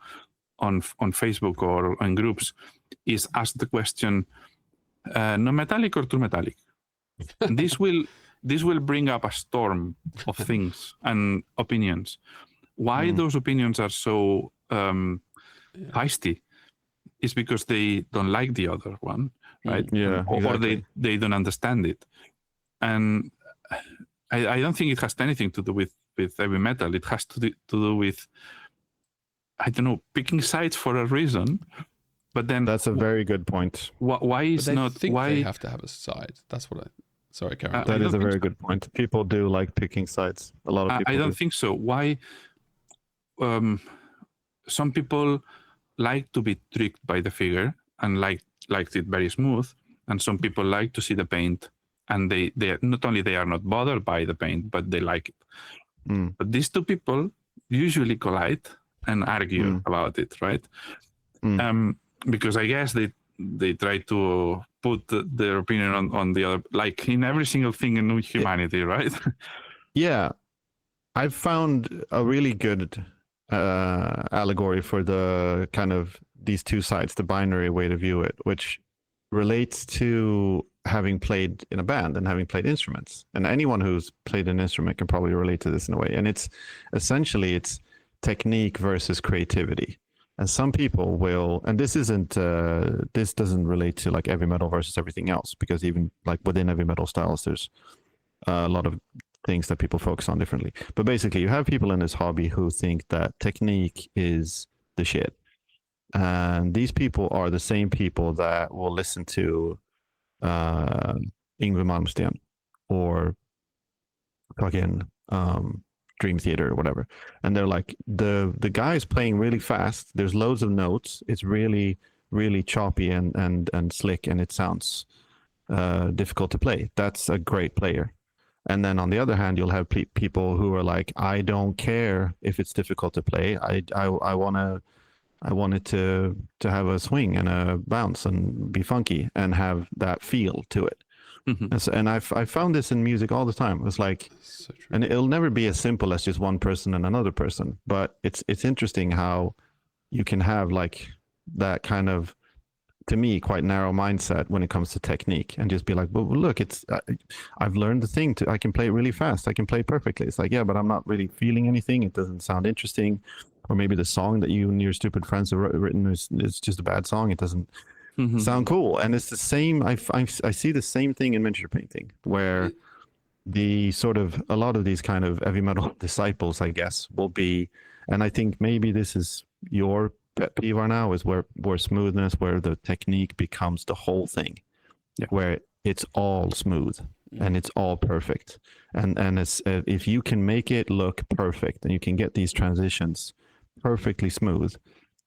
on Facebook or on groups is ask the question, non-metallic or true metallic? This will bring up a storm of things and opinions. Why those opinions are so feisty is because they don't like the other one, right? Yeah, or they don't understand it. And I don't think it has anything to do with heavy metal. It has to do with, I don't know, picking sides for a reason. But then that's a very good point. Why is but they not think why they have to have a side? That's what I. Sorry, Karen. That is a very good point. People do like picking sides. A lot of people. I don't think so. Why? Some people like to be tricked by the figure and liked it very smooth, and some people like to see the paint, and they not only they are not bothered by the paint, but they like it. But these two people usually collide and argue about it, right? Because I guess they try to put their opinion on the other, like in every single thing in humanity, right? Yeah, I've found a really good allegory for the kind of these two sides, the binary way to view it, which relates to having played in a band and having played instruments. And anyone who's played an instrument can probably relate to this in a way. And it's essentially technique versus creativity. And some people will, and this doesn't relate to like heavy metal versus everything else, because even like within heavy metal styles, there's a lot of things that people focus on differently. But basically, you have people in this hobby who think that technique is the shit. And these people are the same people that will listen to Yngwie Malmsteen or fucking Dream Theater or whatever. And they're like, the guy is playing really fast. There's loads of notes. It's really, really choppy and slick, and it sounds difficult to play. That's a great player. And then on the other hand, you'll have people who are like, I don't care if it's difficult to play. I want it to have a swing and a bounce and be funky and have that feel to it. And I found this in music all the time. It's like, so and it'll never be as simple as just one person and another person. But it's interesting how you can have like that kind of, to me, quite narrow mindset when it comes to technique, and just be like, well, look, I've learned the thing I can play it really fast. I can play it perfectly. It's like, yeah, but I'm not really feeling anything. It doesn't sound interesting. Or maybe the song that you and your stupid friends have written is just a bad song. It doesn't sound cool. And it's the same. I see the same thing in miniature painting, where the sort of a lot of these kind of heavy metal disciples, I guess, will be, and I think maybe this is your pet peeve right now, is where smoothness, where the technique becomes the whole thing, where it's all smooth and it's all perfect, and it's if you can make it look perfect and you can get these transitions perfectly smooth,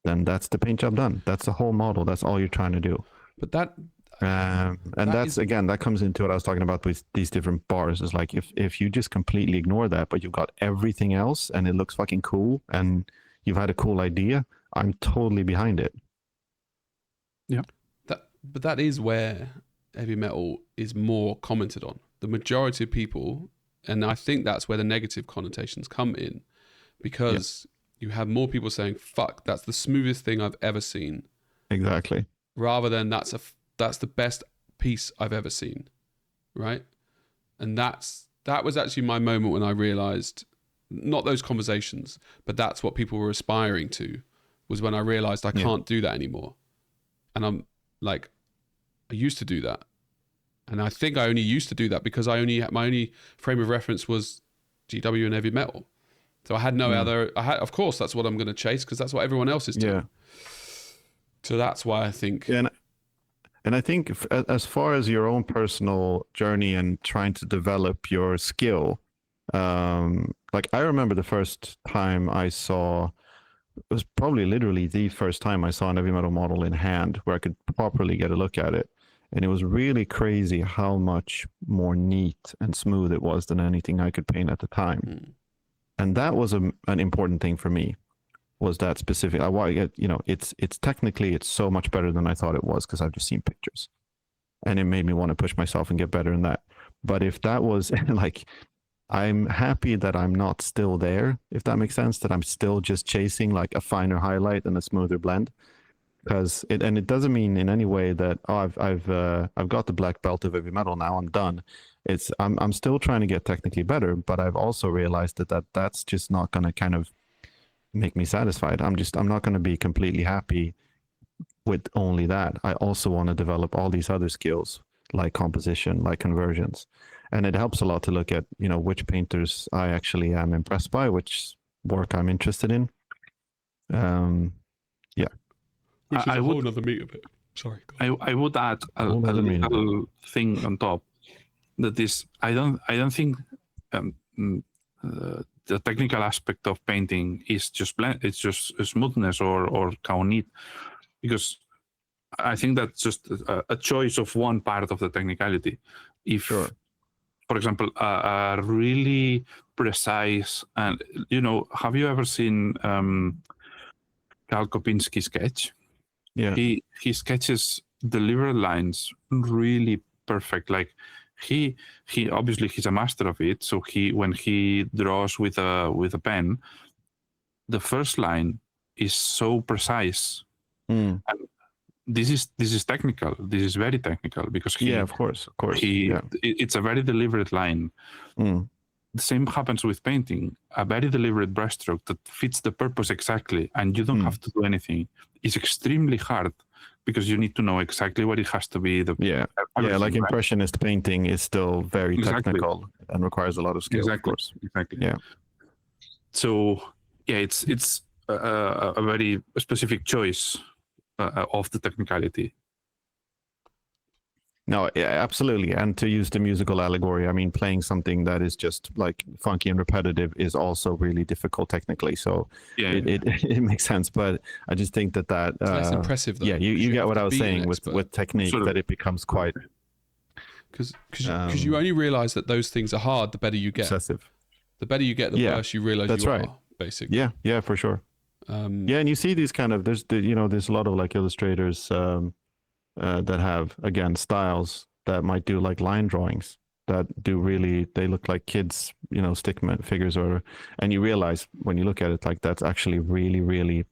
then that's the paint job done. That's the whole model. That's all you're trying to do. But that that comes into what I was talking about with these different bars. Is like if you just completely ignore that, but you've got everything else and it looks fucking cool and you've had a cool idea, I'm totally behind it. Yeah. But that is where heavy metal is more commented on. The majority of people, and I think that's where the negative connotations come in, because you have more people saying, fuck, that's the smoothest thing I've ever seen. Exactly. Rather than that's the best piece I've ever seen. Right? And that was actually my moment when I realized, not those conversations, but that's what people were aspiring to, was when I realized I can't do that anymore. And I'm like, I used to do that. And I think I only used to do that because my only frame of reference was GW and heavy metal. So I had no other, of course, that's what I'm going to chase because that's what everyone else is doing. Yeah. So that's why I think. Yeah, and I think as far as your own personal journey and trying to develop your skill, like I remember the first time I saw, it was probably literally the first time I saw an heavy metal model in hand where I could properly get a look at it. And it was really crazy how much more neat and smooth it was than anything I could paint at the time. And that was an important thing for me, was that specific. It's technically, it's so much better than I thought it was because I've just seen pictures. And it made me want to push myself and get better in that. But if that was like, I'm happy that I'm not still there, if that makes sense, that I'm still just chasing like a finer highlight and a smoother blend. Because it doesn't mean in any way that I've got the black belt of heavy metal now, I'm done. I'm still trying to get technically better, but I've also realized that's just not going to kind of make me satisfied. I'm not going to be completely happy with only that. I also want to develop all these other skills like composition, like conversions, and it helps a lot to look at which painters I actually am impressed by, which work I'm interested in. Which is a whole other meat of it. Sorry. I would add a little thing on top. That is, I don't think the technical aspect of painting is just it's just smoothness or how neat, because I think that's just a choice of one part of the technicality. If, for example, a really precise and have you ever seen Karl Kopinski sketch? Yeah, he sketches deliberate lines really perfect. Like he obviously he's a master of it. So when he draws with a pen, the first line is so precise. And this is technical. This is very technical because of course. It's a very deliberate line. The same happens with painting. A very deliberate brushstroke that fits the purpose exactly, and you don't have to do anything, is extremely hard because you need to know exactly what it has to be. Like impressionist painting is still very technical and requires a lot of skill. Of course. Exactly. Yeah. So it's a very specific choice of the technicality. No, yeah, absolutely. And to use the musical allegory, I mean, playing something that is just like funky and repetitive is also really difficult technically. So it makes sense. But I just think that it's less impressive, though. Yeah, you get what I was saying with technique, that it becomes quite... Because you only realize that those things are hard the better you get. Excessive. The better you get, the worse you realize you are, basically. Yeah, for sure. And you see these kind of... There's a lot of like illustrators... that have, again, styles that might do like line drawings that do really, they look like kids, stick figures, and you realize when you look at it, like that's actually really, really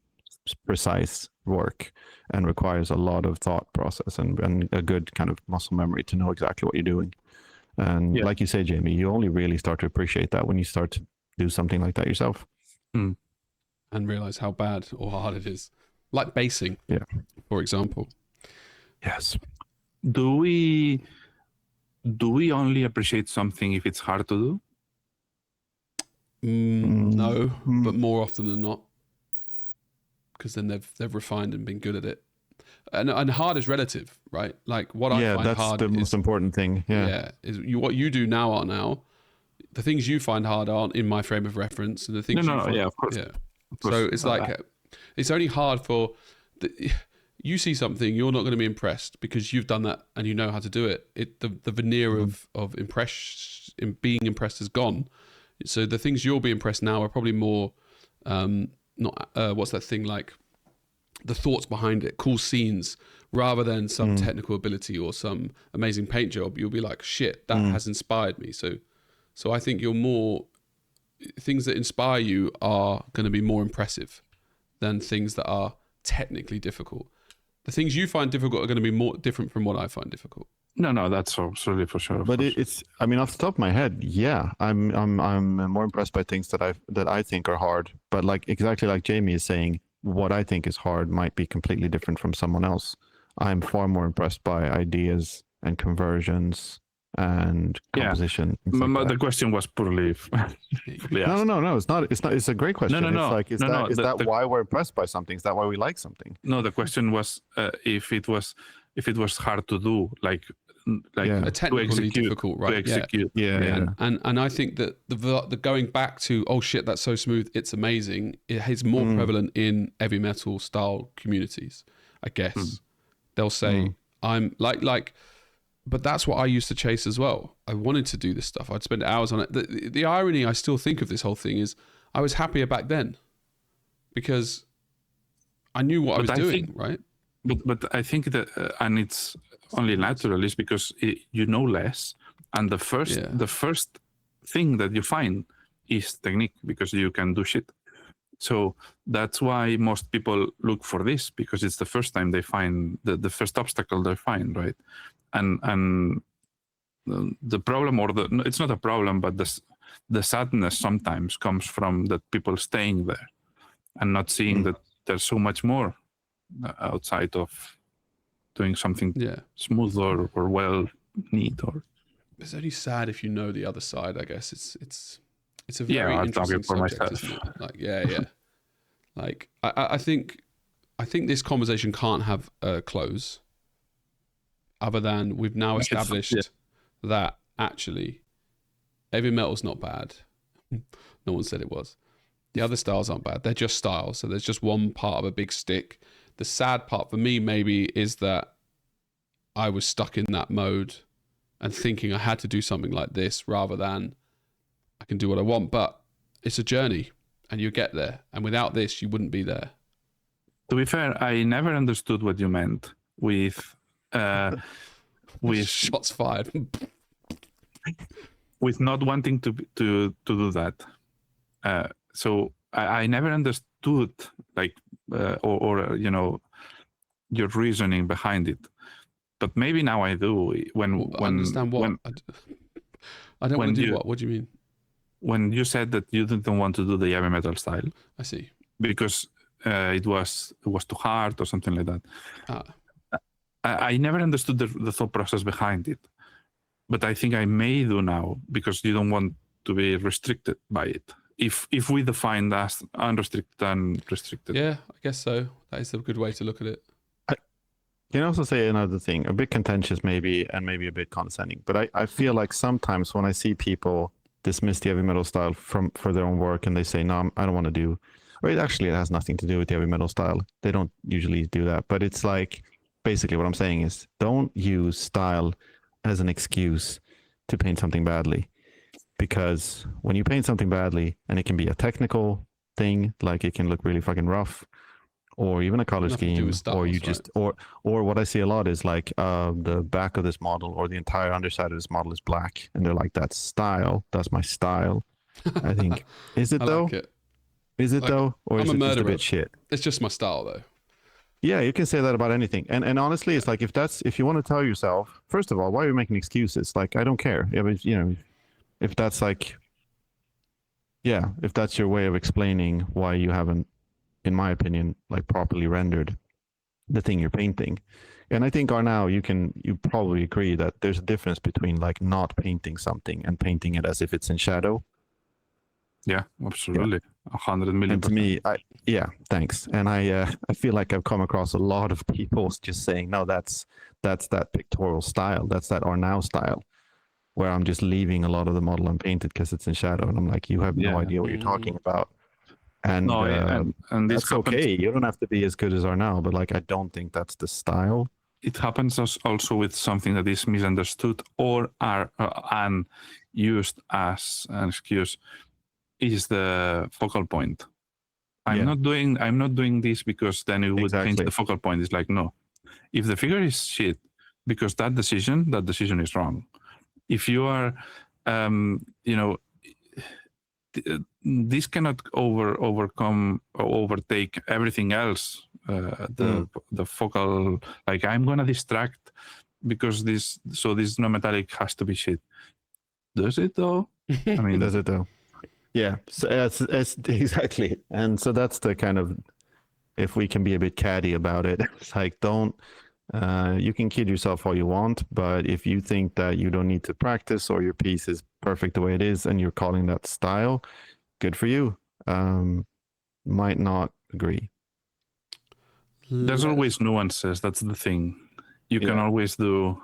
precise work and requires a lot of thought process and a good kind of muscle memory to know exactly what you're doing. And like you say, Jamie, you only really start to appreciate that when you start to do something like that yourself. And realize how bad or hard it is. Like basing, for example. Yes. Do we only appreciate something if it's hard to do? No, but more often than not, because then they've refined and been good at it. And hard is relative, right? Like what I find hard. That's the most important thing. Yeah, is what you do now. The things you find hard aren't in my frame of reference, and the things of course. Yeah. Of course. So it's like it's only hard for you see something, you're not going to be impressed because you've done that and you know how to do it. The veneer of being impressed is gone. So the things you'll be impressed now are probably more, what's that thing like? The thoughts behind it, cool scenes, rather than some technical ability or some amazing paint job. You'll be like, shit, that has inspired me. So I think things that inspire you are going to be more impressive than things that are technically difficult. The things you find difficult are going to be more different from what I find difficult. No, that's absolutely for sure. But it's, I mean, off the top of my head, yeah, I'm more impressed by things that I think are hard. But like exactly like Jamie is saying, what I think is hard might be completely different from someone else. I'm far more impressed by ideas and conversions and composition. The question was poorly asked. No, it's not. It's a great question. No. It's like, is that why we're impressed by something? Is that why we like something? No, the question was if it was hard to do, like technically difficult, right? To execute. Yeah. And I think that the going back to, oh shit, that's so smooth, it's amazing. It is more prevalent in heavy metal style communities, I guess. They'll say I'm like. But that's what I used to chase as well. I wanted to do this stuff. I'd spend hours on it. The irony I still think of this whole thing is I was happier back then because I knew what I was doing, right? But I think that, and it's only natural, is because you know less, and the first thing that you find is technique, because you can do shit. So that's why most people look for this, because it's the first time they find the first obstacle they find, right? And the problem, it's not a problem, but the sadness sometimes comes from that people staying there and not seeing that there's so much more outside of doing something smooth or well neat. Or it's only sad if you know the other side. I guess it's a very interesting subject, isn't it? Like like I think this conversation can't have a close. Other than we've now established that actually heavy metal's not bad. No one said it was. The other styles aren't bad. They're just styles. So there's just one part of a big stick. The sad part for me maybe is that I was stuck in that mode and thinking I had to do something like this rather than I can do what I want. But it's a journey and you get there. And without this, you wouldn't be there. To be fair, I never understood what you meant with shots fired. With not wanting to do that. So I never understood or your reasoning behind it. But maybe now I do. When understand what? I don't want to do what? What do you mean? When you said that you didn't want to do the heavy metal style. I see. Because it was too hard or something like that. I never understood the thought process behind it, but I think I may do now, because you don't want to be restricted by it. If we define that as unrestricted and restricted. Yeah, I guess so. That is a good way to look at it. I can also say another thing, a bit contentious maybe, and maybe a bit condescending, but I feel like sometimes when I see people dismiss the heavy metal style for their own work and they say, no, I don't want to do, or it has nothing to do with the heavy metal style. They don't usually do that, but it's like, basically what I'm saying is don't use style as an excuse to paint something badly, because when you paint something badly, and it can be a technical thing, like it can look really fucking rough, or even a color scheme, or you just or what I see a lot is like the back of this model or the entire underside of this model is black, and they're like, that's style, that's my style. I think is it though? Is it though, or is it just a bit shit? It's just my style though. Yeah, you can say that about anything. And honestly, it's like, if you want to tell yourself, first of all, why are you making excuses? Like, I don't care. If that's like, if that's your way of explaining why you haven't, in my opinion, like properly rendered the thing you're painting. And I think now you probably agree that there's a difference between like not painting something and painting it as if it's in shadow. Yeah, absolutely. 100 million%. And to me, thanks. And I feel like I've come across a lot of people just saying, no, that's that pictorial style. That's that are now style, where I'm just leaving a lot of the model unpainted because it's in shadow. And I'm like, you have no idea what you're talking about. And, and that's okay. You don't have to be as good as are now, but like, I don't think that's the style. It happens also with something that is misunderstood or and used as an excuse. Is the focal point. I'm not doing this because then it would change the focal point. It's like, no, if the figure is shit, because that decision is wrong. If you are, this cannot overtake everything else. The focal, like I'm gonna distract because this non-metallic has to be shit. Does it though? I mean, Does it though? Yeah, so it's exactly. And so that's the kind of, if we can be a bit catty about it, it's like, don't, you can kid yourself all you want, but if you think that you don't need to practice or your piece is perfect the way it is and you're calling that style, good for you. Might not agree. there's always nuances. That's the thing. You can always do.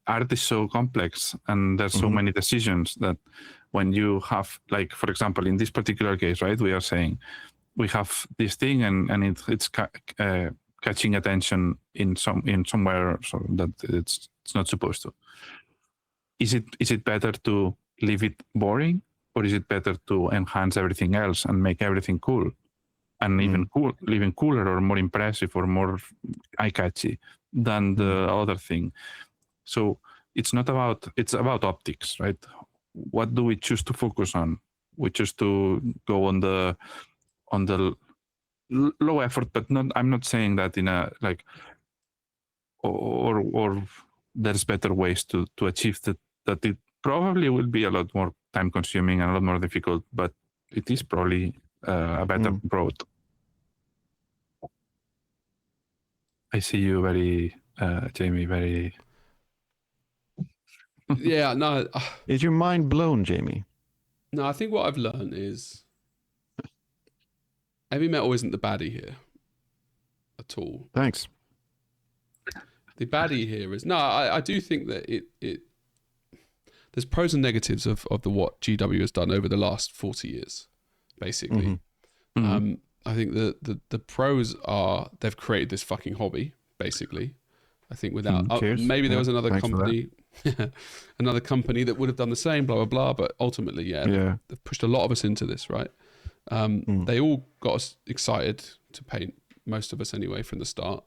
Art is so complex, and there's so many decisions that when you have, like, for example, in this particular case, right, we are saying we have this thing, and it's catching attention in somewhere so that it's not supposed to. Is it better to leave it boring, or is it better to enhance everything else and make everything cool, and even cooler or more impressive or more eye-catchy than the other thing? So it's about optics, right? What do we choose to focus on? We choose to go on the low effort, but I'm not saying that in a like, or there's better ways to achieve that it probably will be a lot more time consuming and a lot more difficult, but it is probably a better road. I see you very, Jamie, very... Yeah, no. Is your mind blown, Jamie? No, I think what I've learned is heavy metal isn't the baddie here at all. Thanks. The baddie here is... No, I do think that it there's pros and negatives of what GW has done over the last 40 years, basically. I think the pros are they've created this fucking hobby, basically. I think without... maybe there was another company... another company that would have done the same, blah, blah, blah. But ultimately, they've pushed a lot of us into this, right? They all got us excited to paint, most of us anyway, from the start.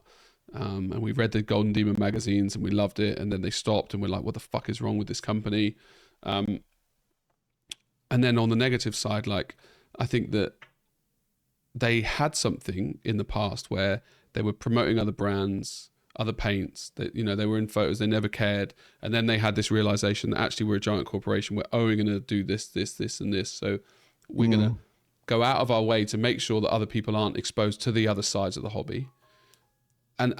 And we read the Golden Demon magazines and we loved it. And then they stopped and we're like, what the fuck is wrong with this company? And then on the negative side, like, I think that they had something in the past where they were promoting other brands, other paints, that, you know, they were in photos, they never cared. And then they had this realization that actually we're a giant corporation. We're going to do this, and this. So we're going to go out of our way to make sure that other people aren't exposed to the other sides of the hobby. And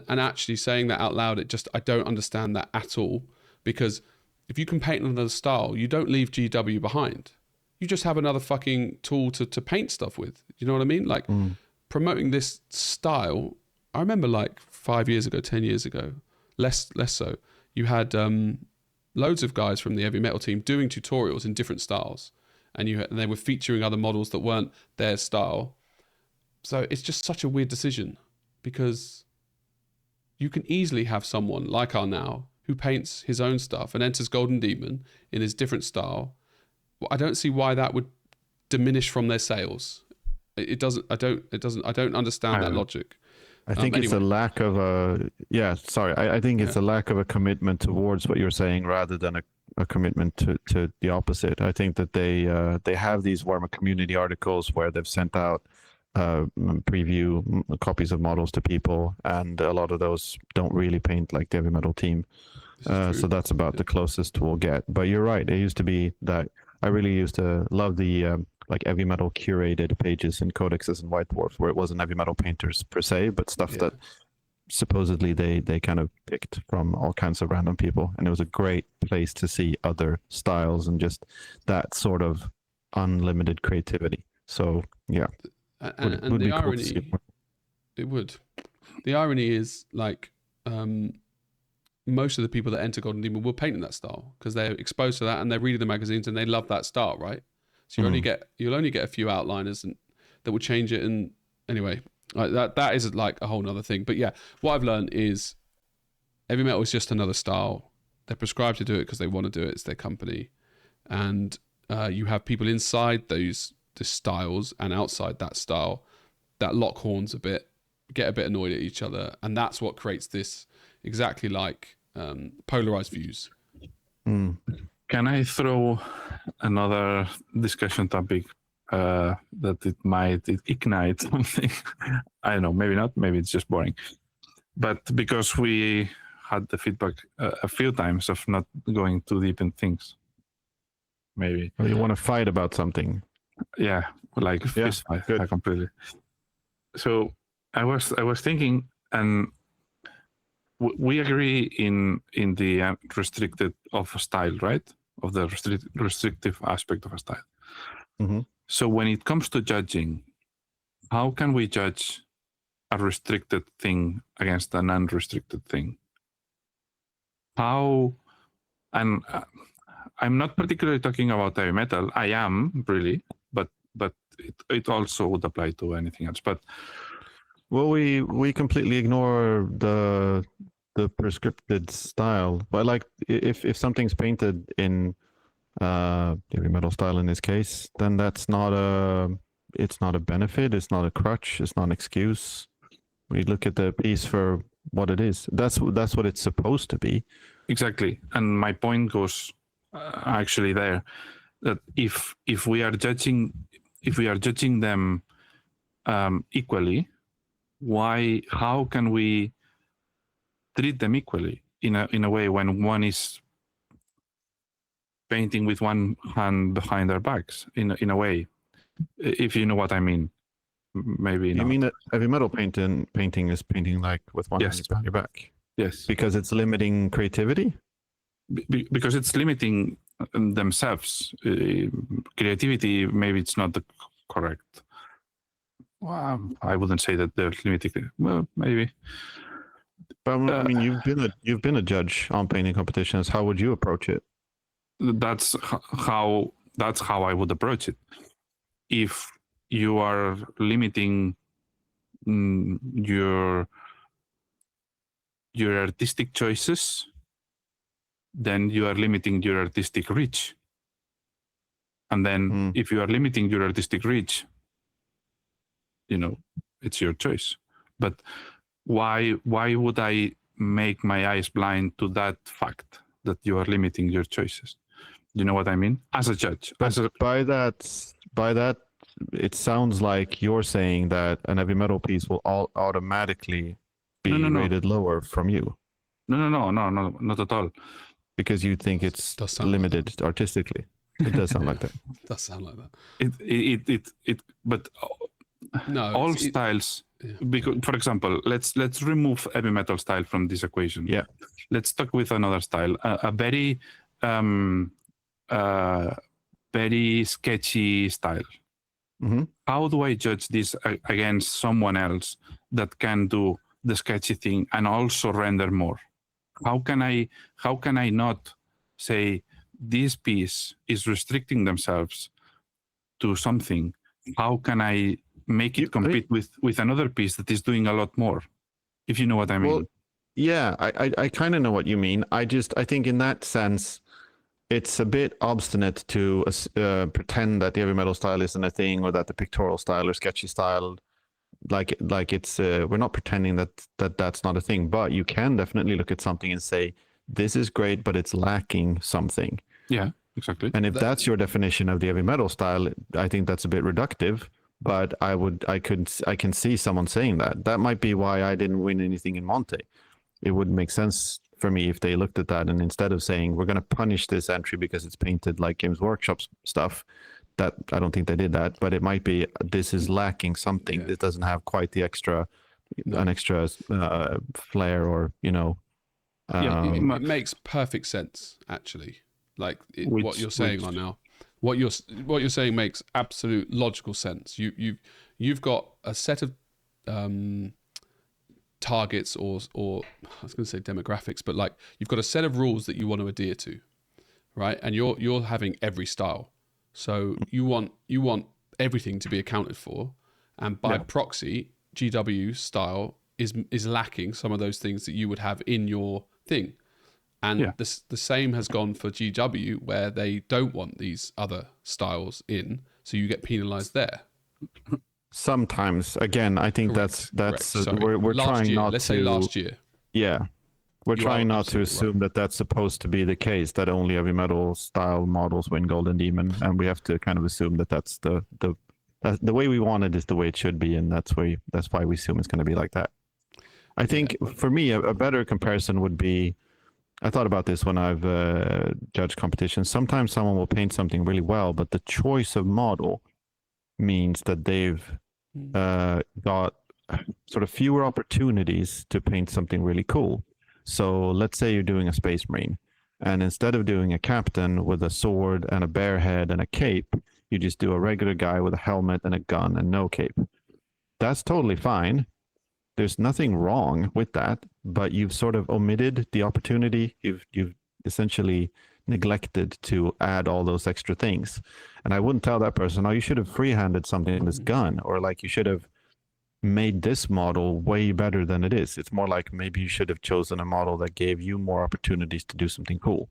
actually saying that out loud, I don't understand that at all, because if you can paint another style, you don't leave GW behind. You just have another fucking tool to paint stuff with. You know what I mean? Like promoting this style. I remember like 5 years ago, 10 years ago, less so, you had loads of guys from the heavy metal team doing tutorials in different styles, and they were featuring other models that weren't their style. So it's just such a weird decision, because you can easily have someone like Arnau who paints his own stuff and enters Golden Demon in his different style. Well, I don't see why that would diminish from their sales. It doesn't. I don't understand that logic. I think it's a lack of I think it's a lack of a commitment towards what you're saying rather than a commitment to the opposite. I think that they have these Warhammer community articles where they've sent out preview copies of models to people, and a lot of those don't really paint like the heavy metal team. So that's about the closest we'll get. But you're right. It used to be that I really used to love the like heavy metal curated pages in codexes and White Dwarf, where it wasn't heavy metal painters per se, but stuff that supposedly they kind of picked from all kinds of random people. And it was a great place to see other styles and just that sort of unlimited creativity. So yeah. And the irony, it would. The irony is, like, most of the people that enter Golden Demon will paint in that style because they're exposed to that and they're reading the magazines and they love that style, right? So you'll only get a few outliners and that will change it. And anyway, like that is like a whole nother thing. But yeah, what I've learned is heavy metal is just another style. They're prescribed to do it because they want to do it. It's their company, and you have people inside the styles and outside that style that lock horns a bit, get a bit annoyed at each other, and that's what creates this exactly like polarized views. Can I throw another discussion topic that it might ignite something? I don't know, maybe not, maybe it's just boring. But because we had the feedback a few times of not going too deep in things. Maybe. Or you want to fight about something. Yeah, like fist fight. good. Completely. So I was thinking, and we agree in the restricted of a style, right? Of the restrictive aspect of a style. Mm-hmm. So when it comes to judging, how can we judge a restricted thing against an unrestricted thing? How? And I'm not particularly talking about heavy metal. I am really, but it also would apply to anything else. But well, we completely ignore the prescripted style. But like, if something's painted in heavy metal style in this case, then that's not it's not a benefit. It's not a crutch. It's not an excuse. We look at the piece for what it is. That's what it's supposed to be. Exactly, and my point goes actually there, that if we are judging them equally, how can we treat them equally in a way when one is painting with one hand behind their backs in a way, if you know what I mean? Maybe you not. mean that heavy metal painting is painting like with one hand behind your back? Yes, because it's limiting creativity. Because it's limiting themselves. Creativity, maybe it's not the correct. Well, I wouldn't say that they're limiting. Well, maybe. But I mean, you've been a judge on painting competitions. How would you approach it? That's how I would approach it. If you are limiting your artistic choices, then you are limiting your artistic reach. And then if you are limiting your artistic reach, it's your choice. But why would I make my eyes blind to that fact that you are limiting your choices? You know what I mean? As a judge. By that, it sounds like you're saying that an heavy metal piece will automatically be rated lower from you. No, not at all. Because you think it's limited artistically. It does sound like that. It does sound like that. But all styles. Yeah. Because, for example, let's remove heavy metal style from this equation. Yeah. Let's talk with another style, a very very sketchy style. Mm-hmm. How do I judge this against someone else that can do the sketchy thing and also render more? How can I not say this piece is restricting themselves to something? How can I make it compete with another piece that is doing a lot more? If you know what I mean. Well, yeah, I kind of know what you mean. I think in that sense, it's a bit obstinate to pretend that the heavy metal style isn't a thing, or that the pictorial style or sketchy style, like it's we're not pretending that's not a thing. But you can definitely look at something and say, this is great, but it's lacking something. Yeah, exactly. And if that's your definition of the heavy metal style, I think that's a bit reductive. But I can see someone saying that. That might be why I didn't win anything in Monte. It would make sense for me if they looked at that, and instead of saying we're going to punish this entry because it's painted like Games Workshop stuff, that I don't think they did that. But it might be this is lacking something. Yeah. It doesn't have quite the extra flair, or it makes perfect sense actually. Like what you're saying on now. What you're saying makes absolute logical sense. You've got a set of targets or I was going to say demographics, but like you've got a set of rules that you want to adhere to, right? And you're having every style, so you want everything to be accounted for, and by proxy, GW style is lacking some of those things that you would have in your thing. And the same has gone for GW, where they don't want these other styles in, so you get penalized there. Sometimes, again, I think that's we're trying year, not let's to. say last year. Yeah, we're trying not to assume that that's supposed to be the case, that only heavy metal style models win Golden Demon, and we have to kind of assume that that's the way we want it is the way it should be, and that's why we assume it's going to be like that. I think for me, a better comparison would be, I thought about this when I've judged competitions. Sometimes someone will paint something really well, but the choice of model means that they've got sort of fewer opportunities to paint something really cool. So let's say you're doing a Space Marine, and instead of doing a captain with a sword and a bear head and a cape, you just do a regular guy with a helmet and a gun and no cape. That's totally fine. There's nothing wrong with that, but you've sort of omitted the opportunity. You've essentially neglected to add all those extra things. And I wouldn't tell that person, oh, you should have free-handed something in this gun, or like you should have made this model way better than it is. It's more like maybe you should have chosen a model that gave you more opportunities to do something cool.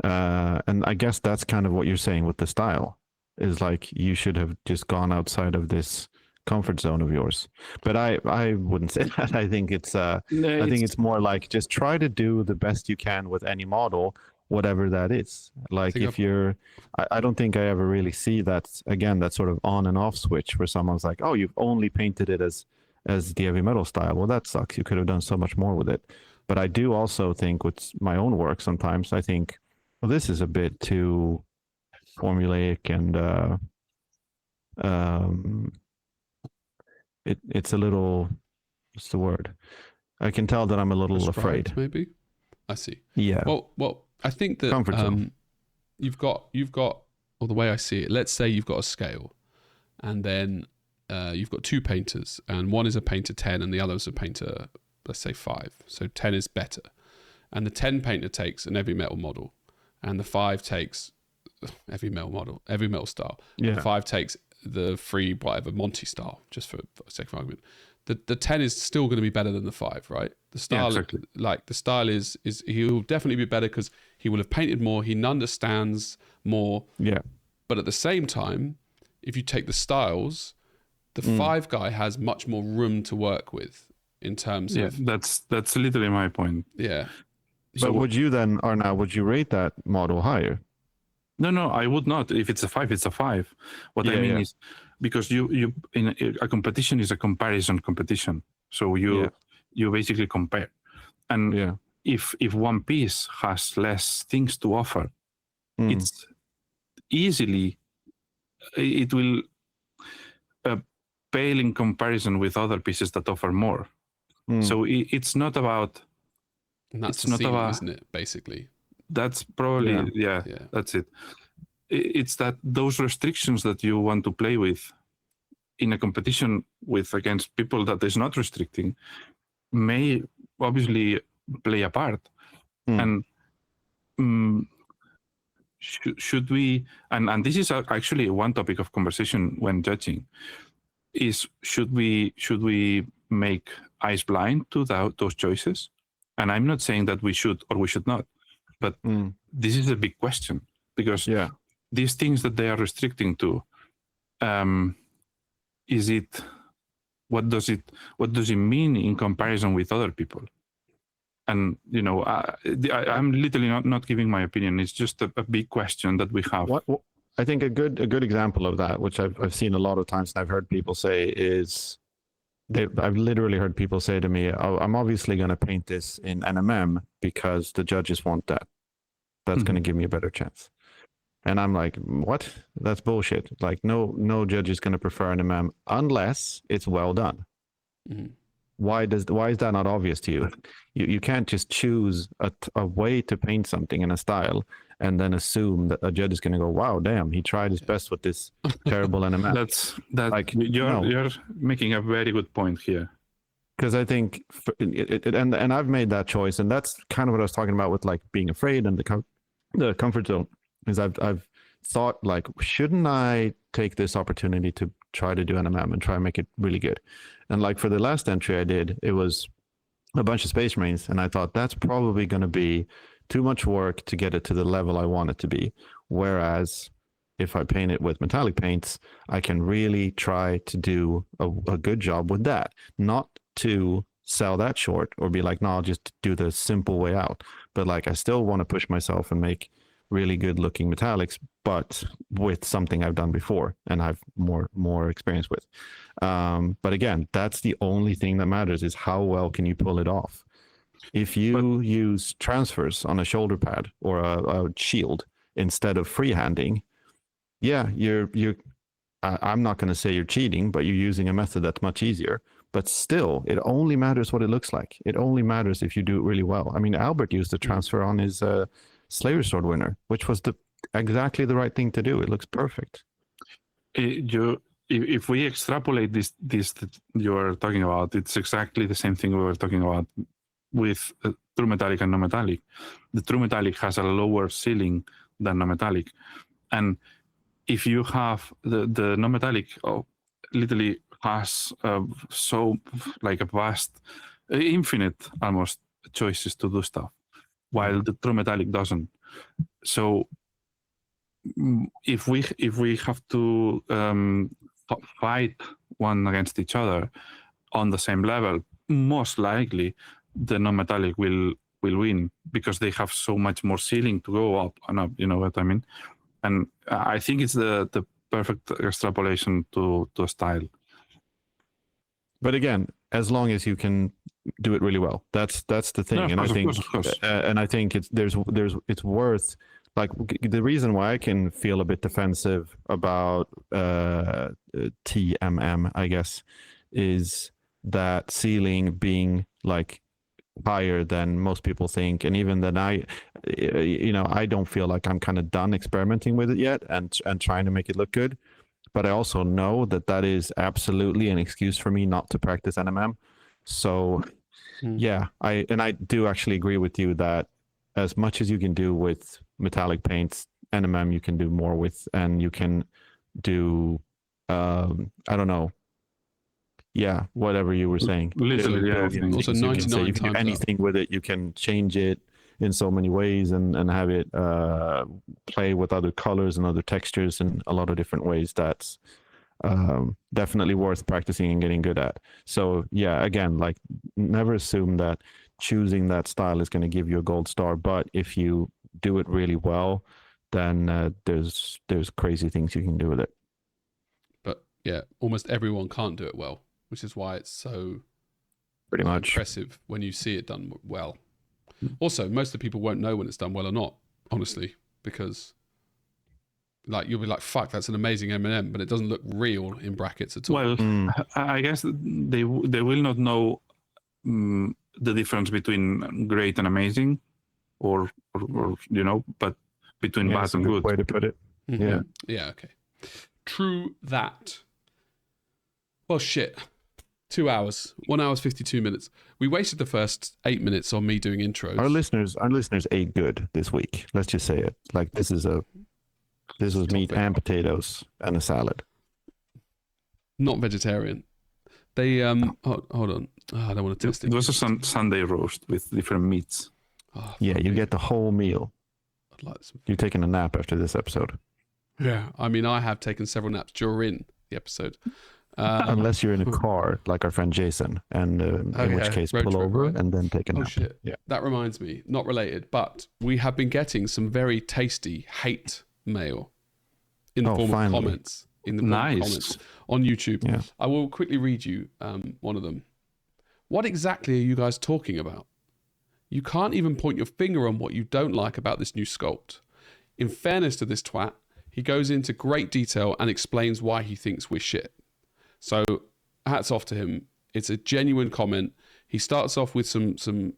And I guess that's kind of what you're saying with the style, is like you should have just gone outside of this comfort zone of yours. But I wouldn't say that. I think it's I think it's more like just try to do the best you can with any model, whatever that is. Like if you're, I don't think I ever really see that, again, that sort of on and off switch where someone's like, oh, you've only painted it as the heavy metal style. Well, that sucks. You could have done so much more with it. But I do also think with my own work sometimes, I think, well, this is a bit too formulaic and it's a little, what's the word? I can tell that I'm a little afraid. Maybe. I see. Yeah. Well, I think that you've got, or the way I see it, let's say you've got a scale, and then you've got two painters, and one is a painter 10 and the other is a painter, let's say 5. So 10 is better. And the 10 painter takes an heavy metal model, and the 5 takes heavy metal style. Yeah. The 5 takes the free whatever Monty style, just for sake of argument. The 10 is still going to be better than the 5, right? The style, exactly. Like the style is he'll definitely be better because he will have painted more, he understands more. Yeah. But at the same time, if you take the styles, the 5 guy has much more room to work with in terms of. That's literally my point. Yeah. But would you then, Arnaud, would you rate that model higher? No, I would not. If it's a 5, it's a 5. What I mean is, because you in a competition is a comparison competition, so you basically compare, and if one piece has less things to offer, it's easily it will pale in comparison with other pieces that offer more. So it's not about. And that's the ceiling, isn't it? Basically. That's probably that's it. It's that those restrictions that you want to play with in a competition with against people that is not restricting may obviously play a part. And should we, and this is actually one topic of conversation when judging, is should we make eyes blind to those choices? And I'm not saying that we should or we should not, but this is a big question, because these things that they are restricting to, what does it mean in comparison with other people? And I'm literally not giving my opinion. It's just a big question that we have. What I think a good example of that, which I've seen a lot of times and I've heard people say, is I've literally heard people say to me, oh, I'm obviously going to paint this in NMM because the judges want that. That's going to give me a better chance. And I'm like, what? That's bullshit. Like, no judge is going to prefer NMM unless it's well done. Why is that not obvious to you? You can't just choose a way to paint something in a style and then assume that a judge is going to go, wow, damn, he tried his best with this terrible NMM. You're making a very good point here. Because I think, and I've made that choice, and that's kind of what I was talking about with like being afraid and the comfort zone. Is I've thought, like, shouldn't I take this opportunity to try to do NMM and try and make it really good? And like for the last entry I did, it was a bunch of Space Marines, and I thought that's probably going to be too much work to get it to the level I want it to be. Whereas if I paint it with metallic paints, I can really try to do a good job with that. Not to sell that short or be like, no, I'll just do the simple way out. But like, I still want to push myself and make really good looking metallics, but with something I've done before and I've more experience with. But again, that's the only thing that matters, is how well can you pull it off. If you use transfers on a shoulder pad or a shield instead of freehanding, yeah, I'm not going to say you're cheating, but you're using a method that's much easier. But still, it only matters what it looks like. It only matters if you do it really well. I mean, Albert used a transfer on his Slayer Sword winner, which was exactly the right thing to do. It looks perfect. If we extrapolate this that you're talking about, it's exactly the same thing we were talking about with true metallic and non-metallic. The true metallic has a lower ceiling than non-metallic, and if you have the non-metallic, literally has so like a vast, infinite almost choices to do stuff, while the true metallic doesn't. So if we have to fight one against each other on the same level, most likely the non-metallic will win, because they have so much more ceiling to go up and up. You know what I mean? And I think it's the perfect extrapolation to a style. But again, as long as you can do it really well, that's the thing. No, of course. And I think it's worth, like, the reason why I can feel a bit defensive about TMM, I guess, is that ceiling being like higher than most people think, and even then I don't feel like I'm kind of done experimenting with it yet and trying to make it look good. But I also know that is absolutely an excuse for me not to practice NMM. So yeah, I do actually agree with you that as much as you can do with metallic paints, NMM you can do more with, and you can do I don't know. Yeah, whatever you were saying. Literally, yeah. Also, 99 you can do anything with it. You can change it in so many ways and have it play with other colors and other textures in a lot of different ways. That's definitely worth practicing and getting good at. So yeah, again, like, never assume that choosing that style is going to give you a gold star. But if you do it really well, then there's crazy things you can do with it. But yeah, almost everyone can't do it well, which is why it's so pretty much impressive when you see it done well. Also, most of the people won't know when it's done well or not, honestly, because like you'll be like, fuck, that's an amazing M&M, but it doesn't look real in brackets at all. Well, I guess they will not know the difference between great and amazing, or but between bad and good. Way to put it. Mm-hmm. Yeah. Okay. True that. Well, shit. 2 hours, 1 hour 52 minutes. We wasted the first 8 minutes on me doing intros. Our listeners ate good this week. Let's just say it. Like, this was meat and potatoes and a salad. Not vegetarian. They hold on. Oh, I don't want to test it. It was a Sunday roast with different meats. Oh, yeah, you get the whole meal. I'd like some. You're taking a nap after this episode. Yeah, I mean, I have taken several naps during the episode. Unless you're in a car, like our friend Jason, and in which case pull over and then take a nap. Oh shit! Yeah, that reminds me, not related, but we have been getting some very tasty hate mail in the form of comments. In the form of comments on YouTube. Yeah. I will quickly read you one of them. What exactly are you guys talking about? You can't even point your finger on what you don't like about this new sculpt. In fairness to this twat, he goes into great detail and explains why he thinks we're shit. So hats off to him. It's a genuine comment. He starts off with some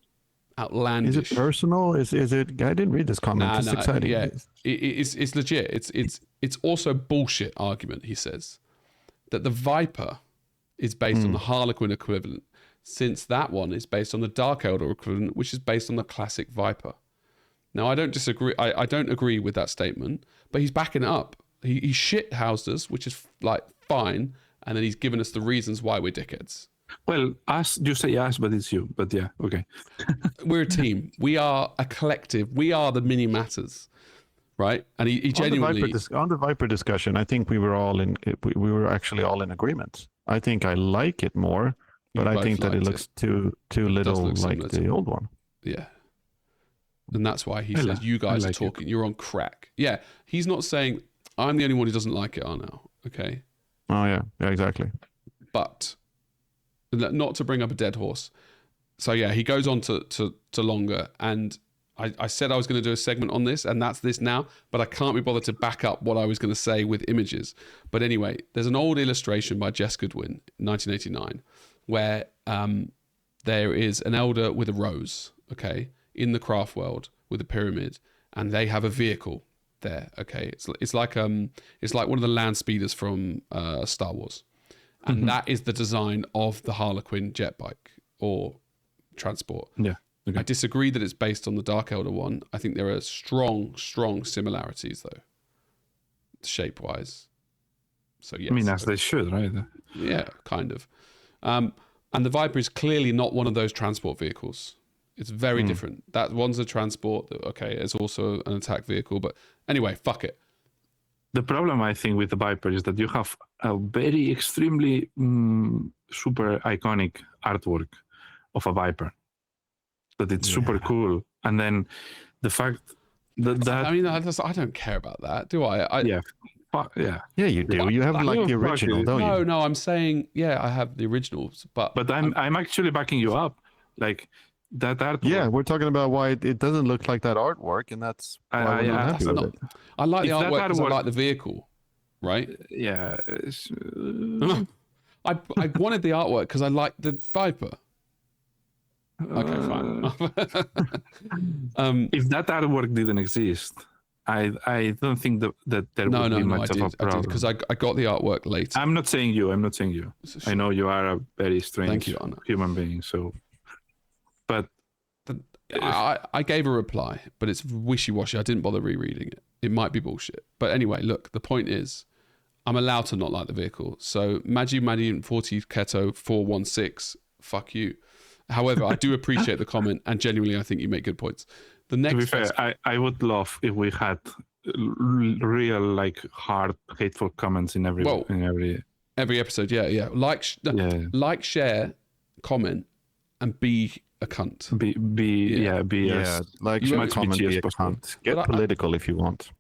outlandish. Is it personal? Is it? I didn't read this comment. It's exciting. Yeah, it's legit. It's also bullshit argument. He says that the Viper is based on the Harlequin equivalent, since that one is based on the Dark Elder equivalent, which is based on the classic Viper. Now, I don't disagree. I don't agree with that statement, but he's backing it up. He shit-housed us, which is like fine. And then he's given us the reasons why we're dickheads. Well, us, you say us, but it's you. But yeah, okay. We're a team. We are a collective. We are the mini matters, right? And he genuinely on the Viper discussion, I think we were actually all in agreement. I think I like it more, but I think that it looks too little like the old one. Yeah. And that's why he says, you guys are talking, you're on crack. Yeah, he's not saying, I'm the only one who doesn't like it, Arnau, okay? Oh, yeah, exactly. But, not to bring up a dead horse. So yeah, he goes on to longer, and I said I was going to do a segment on this, and that's this now, but I can't be bothered to back up what I was going to say with images. But anyway, there's an old illustration by Jess Goodwin, 1989, where there is an elder with a rose, okay, in the craft world with a pyramid, and they have a vehicle there, okay. It's like one of the land speeders from Star Wars, and that is the design of the Harlequin jet bike or transport. Yeah. Okay. I disagree that it's based on the Dark Elder one. I think there are strong similarities though, shape-wise. So yes. I mean, as they should, right? Yeah, kind of. And the Viper is clearly not one of those transport vehicles. It's very different. That one's a transport. Okay, it's also an attack vehicle. But anyway, fuck it. The problem, I think, with the Viper is that you have a very extremely super iconic artwork of a Viper. That it's super cool. And then the fact that... I mean, I don't care about that, do I? Yeah. Yeah. Yeah, you do. You have like the original, don't you? No, I'm saying, yeah, I have the originals. But I'm actually backing you up. Like, that artwork. Yeah, we're talking about why it doesn't look like that artwork, and that's why we're not happy with it. I like the If that artwork because I artwork- like the vehicle, right? Yeah. I wanted the artwork because I liked the Viper. Okay, fine. If that artwork didn't exist, I don't think that there would be much of a problem. Because I got the artwork later. I'm not saying you. I know you are a very strange Thank you, Anna. human being. So, but I gave a reply, but it's wishy-washy. I didn't bother rereading it. It might be bullshit. But anyway, look, the point is, I'm allowed to not like the vehicle. So Madi 40 Keto 416, fuck you. However, I do appreciate the comment, and genuinely, I think you make good points. The next, to be fair, I would love if we had real, like, hard, hateful comments in every episode. Yeah. Like, share, comment, and be a cunt. Be like as much comment, bitchy be as a possible. cunt. Get political if you want,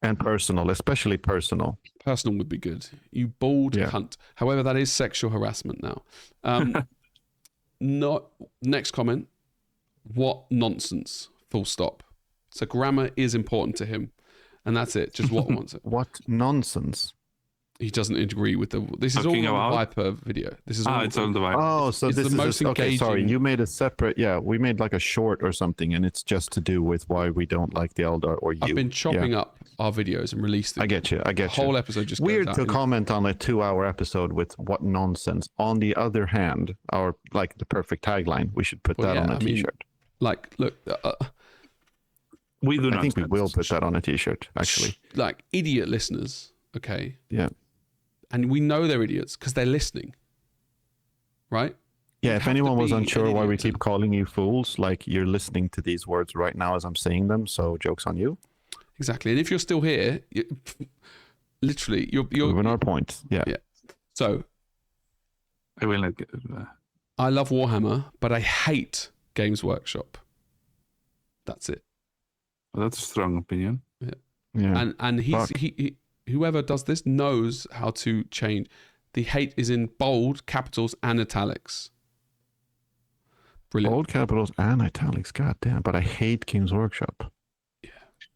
and personal, especially personal. Personal would be good. You bald cunt. However, that is sexual harassment now. Next comment. What nonsense. Full stop. So grammar is important to him, and that's it. Just what wants it. What nonsense. He doesn't agree with the. This is all on the Viper video. This is all. It's on the Viper. Oh, so it's this the is most okay. Sorry, engaging- you made a separate. Yeah, we made like a short or something, and it's just to do with why we don't like the Eldar or you. I've been chopping up our videos and released them. I get you. The whole episode just weird goes to out. comment on a 2-hour episode with what nonsense. On the other hand, our like the perfect tagline. We should put that on a T-shirt. Like, look. We do not. I think we will put that on a T-shirt. Actually, like idiot listeners. Okay. Yeah. And we know they're idiots because they're listening, right? Yeah, if anyone was unsure why we to- keep calling you fools, like you're listening to these words right now as I'm saying them, so joke's on you. Exactly. And if you're still here, literally, you're Proving our point. Yeah. So, I will not. I love Warhammer, but I hate Games Workshop. That's it. Well, that's a strong opinion. Yeah. And he whoever does this knows how to change. The hate is in bold, capitals, and italics. Brilliant. Bold capitals and italics. God damn. But I hate Games Workshop.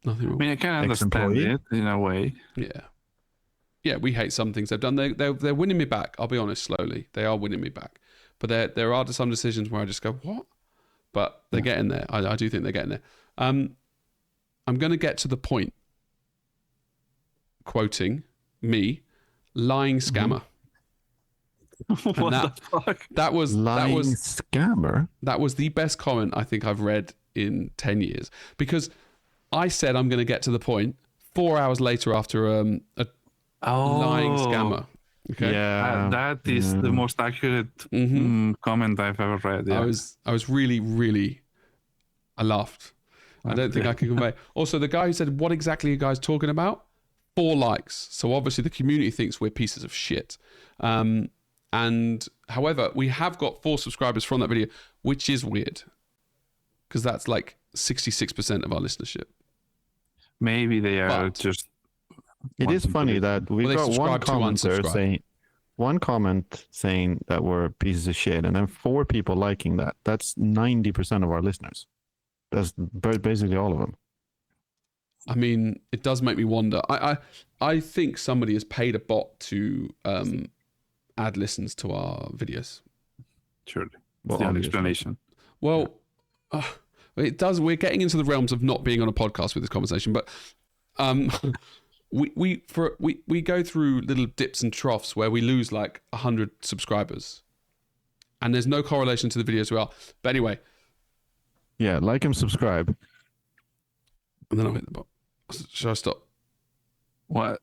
Nothing wrong. I mean, I can understand Ex-employee? it in a way. Yeah, we hate some things they've done. They're winning me back. I'll be honest, slowly. They are winning me back. But there are some decisions where I just go, what? But they're getting there. I do think they're getting there. I'm going to get to the point. Quoting me, lying scammer. What the fuck? That was Scammer? That was the best comment I think I've read in 10 years. Because I said I'm going to get to the point 4 hours later after a lying scammer. Okay. Yeah. That is the most accurate comment I've ever read. Yeah. I was really, I laughed. I don't think I can convey. Also, the guy who said, what exactly are you guys talking about? 4 likes. So obviously the community thinks we're pieces of shit. And however, we have got 4 subscribers from that video, which is weird. because that's like 66% of our listenership. Maybe they are But- just. It is wanting to funny be- that we've Well, they got one subscribe to commenter unsubscribe. saying one comment saying that we're pieces of shit, and then 4 people liking that. That's 90% of our listeners. That's basically all of them. I mean, it does make me wonder. I think somebody has paid a bot to add listens to our videos. Surely. Well, That's the only obviously. explanation. Well, it does. We're getting into the realms of not being on a podcast with this conversation, but we go through little dips and troughs where we lose like 100 subscribers, and there's no correlation to the videos we are. But anyway, Yeah, like and subscribe. and then I'll hit the bot. Should I stop? What?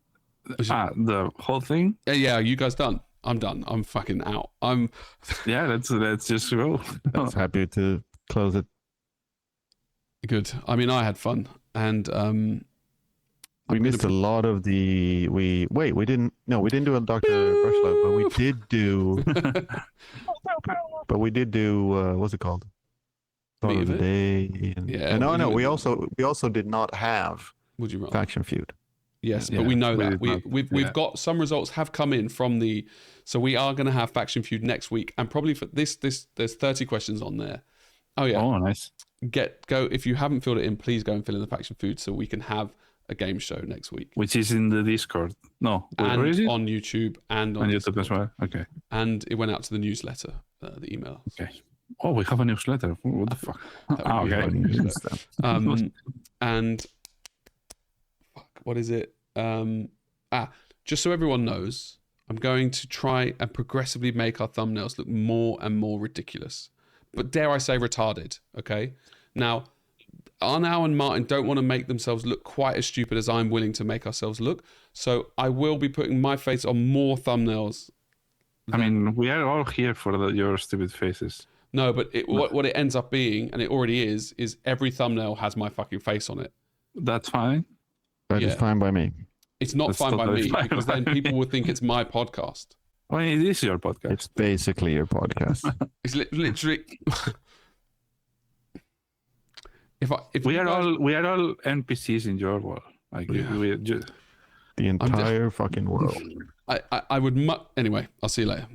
Is it- The whole thing? Yeah, you guys done? I'm done. I'm fucking out. Yeah, let's just go. I was happy to close it. Good. I mean, I had fun, and We missed a lot of the we didn't do a Dr. Brushlove, but we did do what's it called? Thought Meat of the of day. And, Yeah, no, we- we also did not have would you rather? Faction Feud. Yes, Yeah, but we know we that did not- we've got some results have come in from the, so we are going to have Faction Feud next week, and probably for this there's 30 questions on there. Oh yeah, Oh, nice. go if you haven't filled it in, please go and fill in the Faction Food so we can have a game show next week, Which is in the Discord. No, and where is it? on YouTube and On YouTube Discord. as well. Okay. And it went out to the newsletter, the email. Okay. Oh, we have a newsletter. What the fuck? That would be Okay. fun. And fuck, what is it? Just so everyone knows, I'm going to try and progressively make our thumbnails look more and more ridiculous, but dare I say retarded. Okay, now Arnau and Martin don't want to make themselves look quite as stupid as I'm willing to make ourselves look, so I will be putting my face on more thumbnails. I mean, we are all here for your stupid faces. No, but what it ends up being, and it already is every thumbnail has my fucking face on it. That's fine. That is Yeah. fine by me. It's not That's fine by totally me fine because by then me. people would think it's my podcast. I mean, it is your podcast. It's basically your podcast. It's literally. if we you are guys- all NPCs in your world. Like Yeah. we just The entire fucking world. I would anyway. I'll see you later.